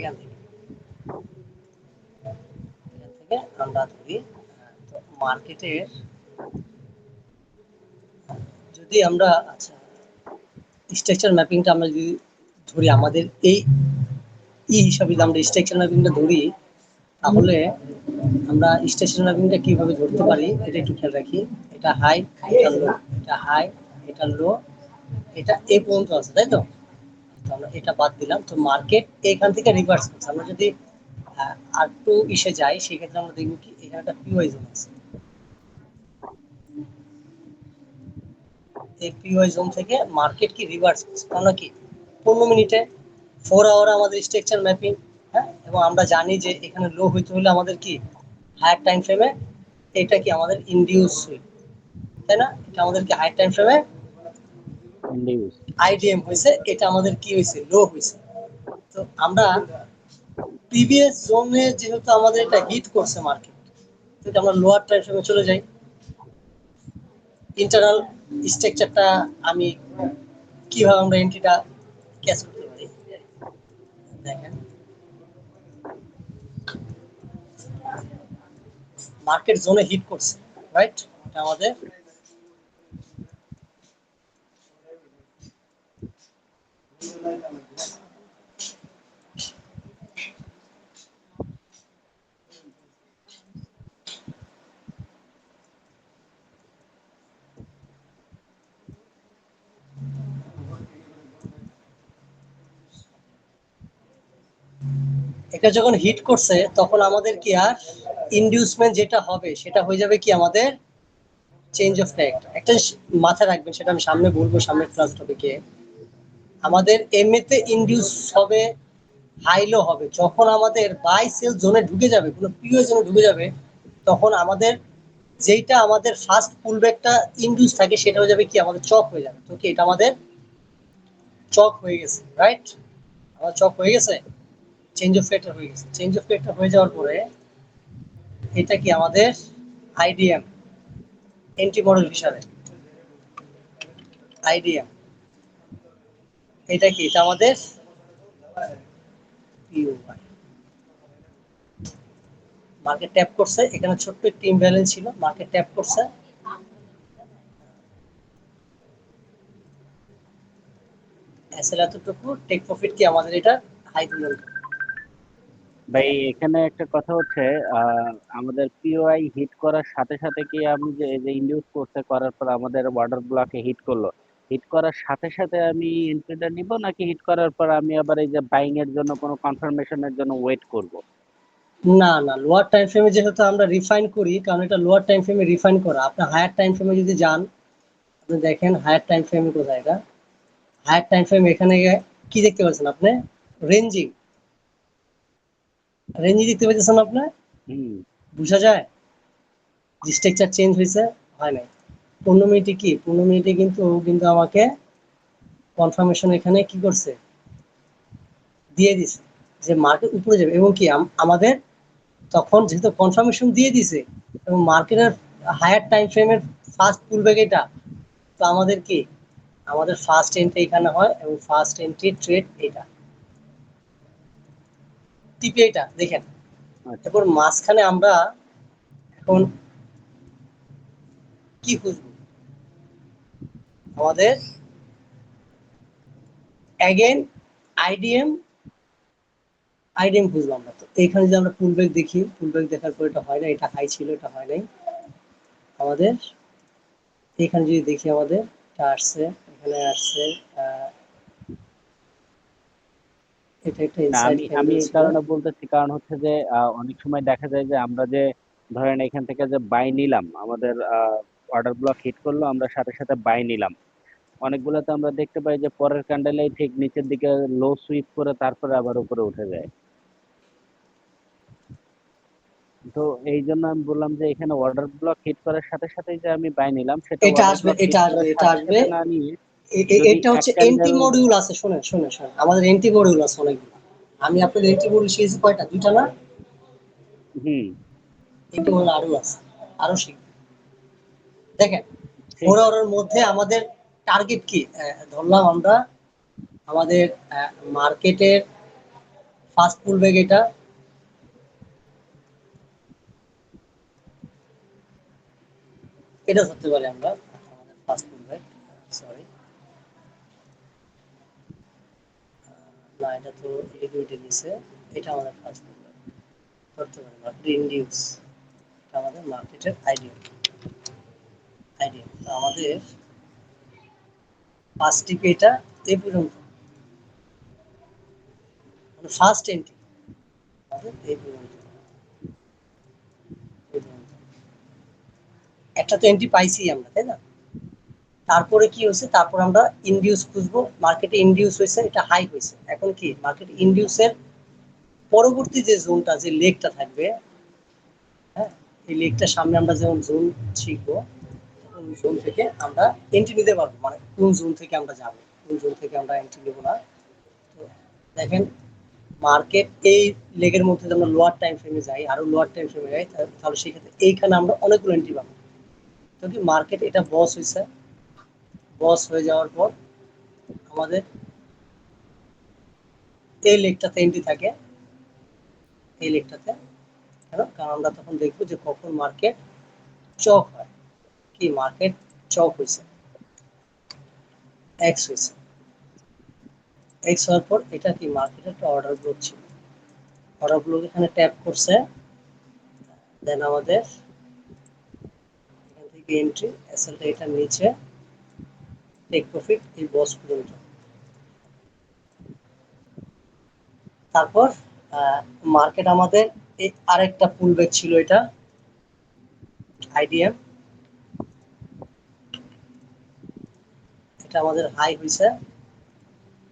A: এখান থেকে আমরা ধরি তো মার্কেটের যদি আমরা আচ্ছা স্ট্রাকচার ম্যাপিংটা আমরা যদি ধরি আমাদের এই হিসাবে যদি আমরা স্ট্রাকচার ম্যাপিংটা ধরি তাহলে আমরা স্ট্রাকচার ম্যাপিংটা কিভাবে ধরতে পারি এটা একটু খেয়াল রাখি। এটা হাই, এটা লো, এটা হাই, এটা লো, এটা এ পর্যন্ত আছে, তাই তো? তো আমরা এটা বাদ দিলাম। তো মার্কেট এখান থেকে রিভার্স করছে। আমরা যদি আর টু ইসে যাই সেক্ষেত্রে আমরা দেখবো কি এখানে একটা পিওয়াই জোন আছে। এই পিওয়াই জোন থেকে মার্কেট কি রিভার্স করছে, কারণ কি 15 মিনিটে 4 আওয়ার আমাদের স্ট্রাকচার ম্যাপিং। হ্যাঁ, এবং আমরা জানি যে এখানে লো হইতে হলে আমাদের কি হায়ার টাইম ফ্রেমে এটা কি আমাদের ইনডিউস হই, তাই না? এটা আমাদের কি হায়ার টাইম ফ্রেমে
B: ইন্ডিউস।
A: আইডিএম হয়েছে, এটা আমাদের কি হয়েছে লো হয়েছে। তো আমরা প্রিভিয়াস জোনে যেহেতু আমাদের এটা হিট করছে মার্কেট, তো এটা আমরা লোয়ার টাইম ফ্রেমে চলে যাই। ইন্টারনাল স্ট্রাকচারটা আমি কিভাবে আমরা এন্ট্রিটা ক্যাচ করতে পারি দেখেন। মার্কেট জোনে হিট করছে, রাইট? এটা আমাদের এটা যখন হিট করছে তখন আমাদের কি আর ইনডিউসমেন্ট যেটা হবে সেটা হয়ে যাবে কি আমাদের চেঞ্জ অফ ফ্যাক্ট। একটা মাথায় রাখবেন, সেটা আমি সামনে বলবো সামনের ক্লাস টপিকে। আমাদের এমএতে ইনডিউস হবে, হাই লো হবে যখন আমাদের বাই সেল জোনে ঢুকে যাবে, কোনো পিও জোনে ঢুকে যাবে, তখন আমাদের যেইটা আমাদের ফার্স্ট পুলব্যাকটা ইনডিউস থাকে সেটা হয়ে যাবে কি আমাদের চক হয়ে যাবে। তো কি এটা আমাদের চক হয়ে গেছে, রাইট? আমার চক হয়ে গেছে, চেঞ্জ অফ ফ্যাক্টর হয়ে গেছে। চেঞ্জ অফ ফ্যাক্টর হয়ে যাওয়ার পরে এটা কি আমাদের আইডিএম এন্ট্রি মডেল হিসাবে আইডিএম, এটা কি এটা আমাদের পিওআই। মার্কেট ট্যাপ করছে, এখানে ছোট্ট একটি ইমব্যালেন্স ছিল, মার্কেট ট্যাপ করছে, এসএল এতটুকু, টেক প্রফিট কি আমাদের এটা হাই তুলবে।
B: ভাই এখানে একটা কথা হচ্ছে, আমাদের পিওআই হিট করার সাথে সাথে কি আমি যে এই যে ইনডিউস করতে করার পর আমাদের অর্ডার ব্লকে হিট করলো, হিট করার সাথে সাথে আমি এন্ট্রিটা নিব, নাকি হিট করার পর আমি আবার এই যে বাইং এর জন্য কোনো কনফার্মেশনের জন্য ওয়েট করব?
A: না না, লোয়ার টাইম ফ্রেমে যেহেতু আমরা রিফাইন করি, কারণ এটা লোয়ার টাইম ফ্রেমে রিফাইন করা। আপনি হায়ার টাইম ফ্রেমে যদি যান, আপনি দেখেন হায়ার টাইম ফ্রেমে কোথায় এটা, হায়ার টাইম ফ্রেম এখানে কি দেখতে পাচ্ছেন আপনি? রেঞ্জিং, রেঞ্জিং দেখতে পাচ্ছেন আপনি?
B: হুম।
A: বোঝা যায় যে স্ট্রাকচার চেঞ্জ হয়েছে, হয় নাই। 15 মিনিটে কি 15 মিনিটে কিন্তু কিন্তু আমাকে কনফার্মেশন এখানে কি করছে দিয়ে দিছে যে মার্কেট উপরে যাবে, এবং কি আমাদের তখন যেহেতু কনফার্মেশন দিয়ে দিছে এবং মার্কেটের হায়ার টাইম ফ্রেমের ফার্স্ট পুলব্যাক এটা, তো আমাদের কি আমাদের ফার্স্ট এন্ট্রি এখানে হয় এবং ফার্স্ট এন্ট্রি ট্রেড এটা টিপে এটা দেখেন।
B: আচ্ছা।
A: এরপর মাঝখানে আমরা এখন কি খুঁজবো, আমাদের অ্যাগেন আইডিএম, আইডিএম খুঁজবো আমরা। তো এখানে যদি আমরা পুলব্যাক দেখি, পুলব্যাক দেখার পর এটা হয় না, এটা হাই ছিল, এটা হয় নাই আমাদের। এখানে যদি দেখি আমাদের এটা আসছে, এখানে আসছে, এটা একটা
B: না,
A: ইনসাইড
B: আমি আমি
A: ক্যান্ডেল
B: এই
A: ছিল।
B: কারণে বলতেছি, কারণ হচ্ছে যে অনেক সময় দেখা যায় যে আমরা যে ধরেন এখান থেকে যে বাই নিলাম, আমাদের অর্ডার ব্লক হিট করলো, আমরা সাথে সাথে বাই নিলাম, অনেকগুলোতে আমরা দেখতে পাই যে পরের ক্যান্ডেলেই ঠিক নিচের দিকে লো সুইপ করে তারপরে আবার উপরে উঠে যায়। তো এই জন্য আমি বললাম যে এখানে অর্ডার ব্লক হিট করার সাথে সাথেই যে আমি বাই নিলাম, সেটা
A: এটা
B: অর্ডার
A: আসবে,
B: ব্লক
A: এটা
B: হিট
A: আসবে,
B: করার
A: এটা
B: সাথে
A: আসবে।
B: সাথে না নিয়ে যদি
A: এটা
B: এক
A: হচ্ছে এন্টি
B: ক্যান্ডেল।
A: মডিউল আছে, শোনেন শোনেন শোনেন, আমাদের এন্টি মডিউল আছে অনেকগুলো। আমি আপনাদের এন্টি মডিউল শিখেছি কয়টা, দুইটা না?
B: হুম।
A: এন্টি মডিউল আরো আছে, আরো শিখবে। দেখেন
B: ঠিক
A: 4
B: আছে।
A: আওয়ারের মধ্যে আমাদের টার্গেট কি, ধরলাম আমরা আমাদের মার্কেটের ফার্স্ট পুল ব্যাক এটা, এটা ধরতে পারি আমরা আমাদের ফার্স্ট পুল ব্যাক। সরি, না এটা তো এই দুইটা নিচে, এটা আমাদের ফার্স্ট পুল ব্যাক ধরতে পারি। মার্কেট ইন্ডিউস, এটা আমাদের মার্কেটের আইডিয়া। তো আমাদের ফার্স্ট টিপে এটা এই পর্যন্ত, মানে ফার্স্ট এন্ট্রি আমাদের এই পর্যন্ত, এই পর্যন্ত। একটা তো এন্ট্রি পাইছি আমরা, তাই না? তারপরে কি হয়েছে, তারপর আমরা ইন্ডিউস খুঁজবো, মার্কেটে ইন্ডিউস হয়েছে, এটা হাই হয়েছে। এখন কি মার্কেট ইন্ডিউসের পরবর্তী যে জোনটা, যে লেগটা থাকবে, হ্যাঁ, এই লেগটার সামনে আমরা যেমন জোন শিখবো, কোন জোন থেকে আমরা এন্ট্রি নিতে পারবো, মানে কোন জোন থেকে আমরা যাব, কোন জোন থেকে আমরা এন্ট্রি নেবো না। তো দেখেন, মার্কেট এই লেগের মধ্যে আমরা লোয়ার টাইম ফ্রেমে যাই, আরো লোয়ার টাইম ফ্রেমে যাই, তাহলে সেক্ষেত্রে এইখানে আমরা অনেকগুলো এন্ট্রি পাবো। তো কি মার্কেট এটা বস হয়েছে, বস হয়ে যাওয়ার পর আমাদের এই লেগটাতে এন্ট্রি থাকে, এই লেগটাতে। কেন? কারণ আমরা তখন দেখবো যে কখন মার্কেট চক হয়। কি মার্কেট চক হয়েছে, এক্স হয়েছে, এক্স হওয়ার পর এটা কি মার্কেটের একটা অর্ডার ব্লক ছিল, অর্ডার ব্লক এখানে ট্যাপ করছে, দেন আমাদের এখান থেকে এন্ট্রি, এসএলটা এটার নিচে, টেক প্রফিট এই বস পর্যন্ত। তারপর মার্কেট আমাদের এই আরেকটা পুল ব্যাক ছিল, এটা আইডিএম, এটা আমাদের হাই হয়েছে।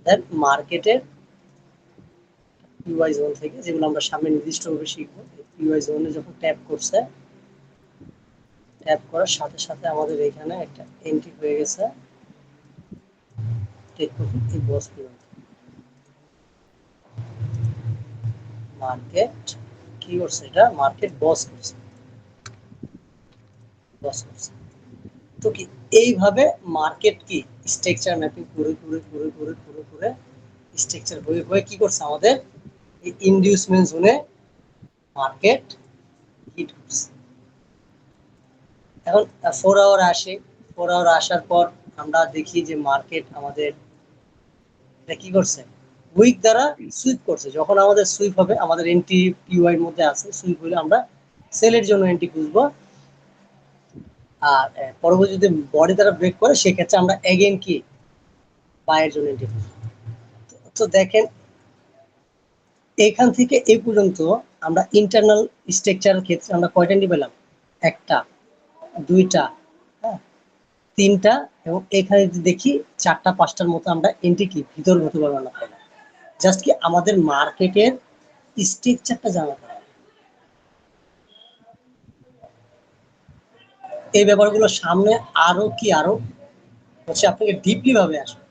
A: দেন মার্কেটের পিওয়াই জোন থেকে, যেগুলো আমরা সামনে নির্দিষ্টভাবে শিখবো, পিওয়াই জোনে যখন ট্যাপ করছে, ট্যাপ করার সাথে সাথে আমাদের এখানে একটা এন্ট্রি হয়ে গেছে, টেক প্রফিট এই বস পর্যন্ত। মার্কেট কি করছে, এটা মার্কেট বস করছে, বস করছে। তো কি এইভাবে মার্কেট কি স্ট্রাকচার ম্যাপিং করে করে করে করে করে করে স্ট্রাকচার হয়ে হয়ে কি করছে, আমাদের এই ইনডিউসমেন্ট জোনে মার্কেট হিট করছে। এখন 4 আওয়ার আসে, 4 আওয়ার আসার পর আমরা দেখি যে মার্কেট আমাদের এটা কি করছে, উইক দ্বারা সুইপ করছে। যখন আমাদের সুইপ হবে, আমাদের এন্ট্রি পিওয়াই এর মধ্যে আছে, সুইপ হলে আমরা সেলের জন্য এন্ট্রি খুঁজবো। আর পরবর্তী যদি বডি দ্বারা ব্রেক করে, সেক্ষেত্রে আমরা এগেন কি বায়ের জন্য এন্ট্রি খুঁজবো। তো দেখেন, এখান থেকে এই পর্যন্ত আমরা ইন্টারনাল স্ট্রাকচারের ক্ষেত্রে আমরা কয়টা এন্ট্রি পেলাম, একটা, দুইটা, হ্যাঁ, তিনটা, এবং এখানে যদি দেখি 4টা 5টার মতো আমরা এন্ট্রি কি ভিতরগত ভাবে আমরা পেলাম। জাস্ট কি আমাদের মার্কেটের স্ট্রাকচারটা জানা দরকার। এই ব্যাপারগুলো সামনে আরো কি আরো হচ্ছে আপনাকে ডিপলি ভাবে আসবে,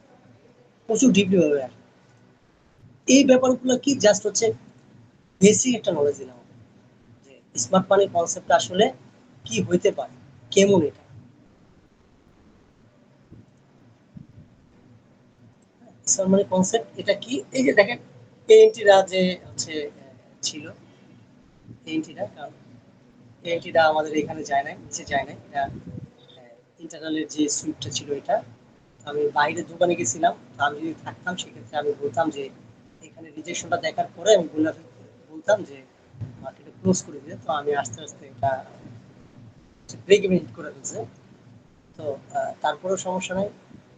A: প্রচুর ডিপলি ভাবে আসবে। এই ব্যাপারগুলো কি জাস্ট হচ্ছে বেসিক একটা নলেজ দিলাম, যে স্মার্ট মানি কনসেপ্ট আসলে কি হইতে পারে, কেমন এটা স্মার্ট মানি কনসেপ্ট, এটা কি, এই যে দেখেন এই এন্ট্রিটা যে হচ্ছে ছিল, এই এন্ট্রিটা, কারণ এই এন্ট্রিটা আমাদের এখানে যায় নাই, নিচে যায় নাই, এটা ইন্টারনালের যে সুইপটা ছিল এটা। আমি বাইরে দোকানে গেছিলাম, তো আমি যদি থাকতাম সেক্ষেত্রে আমি বলতাম যে এখানে রিজেকশনটা দেখার পরে আমি বলতাম যে মার্কেটে ক্লোজ করে দিতে। তো আমি আস্তে আস্তে এটা ব্রেক ইভেন হিট করে ফেলছে। তো তারপরেও সমস্যা নেই,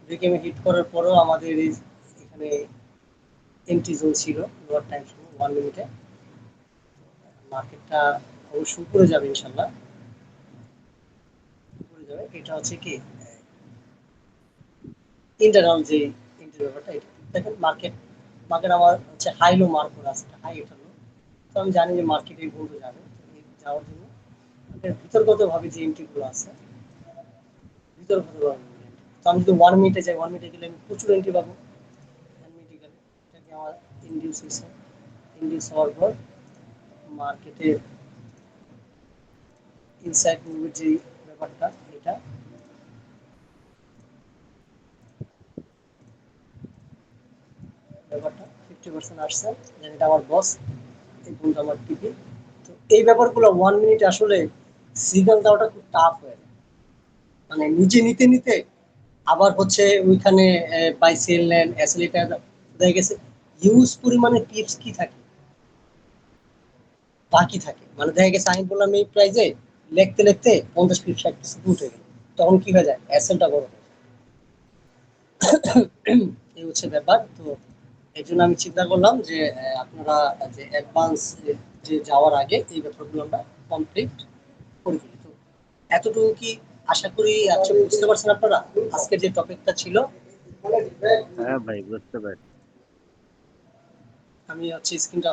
A: ব্রেক ইভেন হিট করার পরেও আমাদের এই এখানে এন্ট্রি জোন ছিল, লোয়ার টাইম ছিল 1 মিনিটে। মার্কেটটা অবশ্যই উপরে যাবে ইনশাল্লাহ, উপরে যাবে। এটা হচ্ছে কি ইন্টারনাল যে এন্ট্রি ব্যাপারটা, এটা দেখেন মার্কেট, মার্কেট আমার হচ্ছে হাই লো মার্ক করা আছে, হাই এটা লো। তো আমি জানি যে মার্কেট এই পর্যন্ত যাবে, এই যাওয়ার জন্য ভিতরগত ভাবে যে এন্ট্রি গুলো আছে, ভিতরগত ভাবে, তো আমি যদি 1 মিনিটে যাই, 1 মিনিটে গেলে আমি প্রচুর এন্ট্রি পাবো। 1 মিনিটে গেলে এটাকে আমার ইন্ডিউস হয়েছে, ইন্ডিউস হওয়ার পর মার্কেটের ইনসাইড মুভের যে ব্যাপারটা, এটা ব্যাপারটা ঠিক 50% আসছে, যেন এটা আমার বস, এই বন্ধু আমার টিপি। তো এই ব্যাপারগুলো 1 মিনিট আসলে সিগন্যাল দেওয়াটা খুব টাফ হয়ে যায়। মানে নিজে নিতে নিতে আবার হচ্ছে ওইখানে বাই সেল নেন অ্যাসিলিটার দেখা গেছে হিউজ পরিমাণে টিপস কি থাকে, বাকি থাকে। মানে দেখা গেছে আমি বললাম এই প্রাইজে, লিখতে লিখতে 50 60 উঠে গেল, তখন কি হয়ে যায় অ্যাসেলটা বড় হয়ে যায়। এই হচ্ছে ব্যাপার। তো এই জন্য আমি চিন্তা করলাম যে আপনারা যে অ্যাডভান্স যে যাওয়ার আগে এই ব্যাপারগুলো আমরা কমপ্লিট করে ফেলি। তো এতটুকু কি আশা করি আচ্ছা বুঝতে পারছেন আপনারা আজকের যে টপিকটা ছিল।
B: হ্যাঁ ভাই, বুঝতে পারছি।
A: আমি হচ্ছে স্ক্রিনটা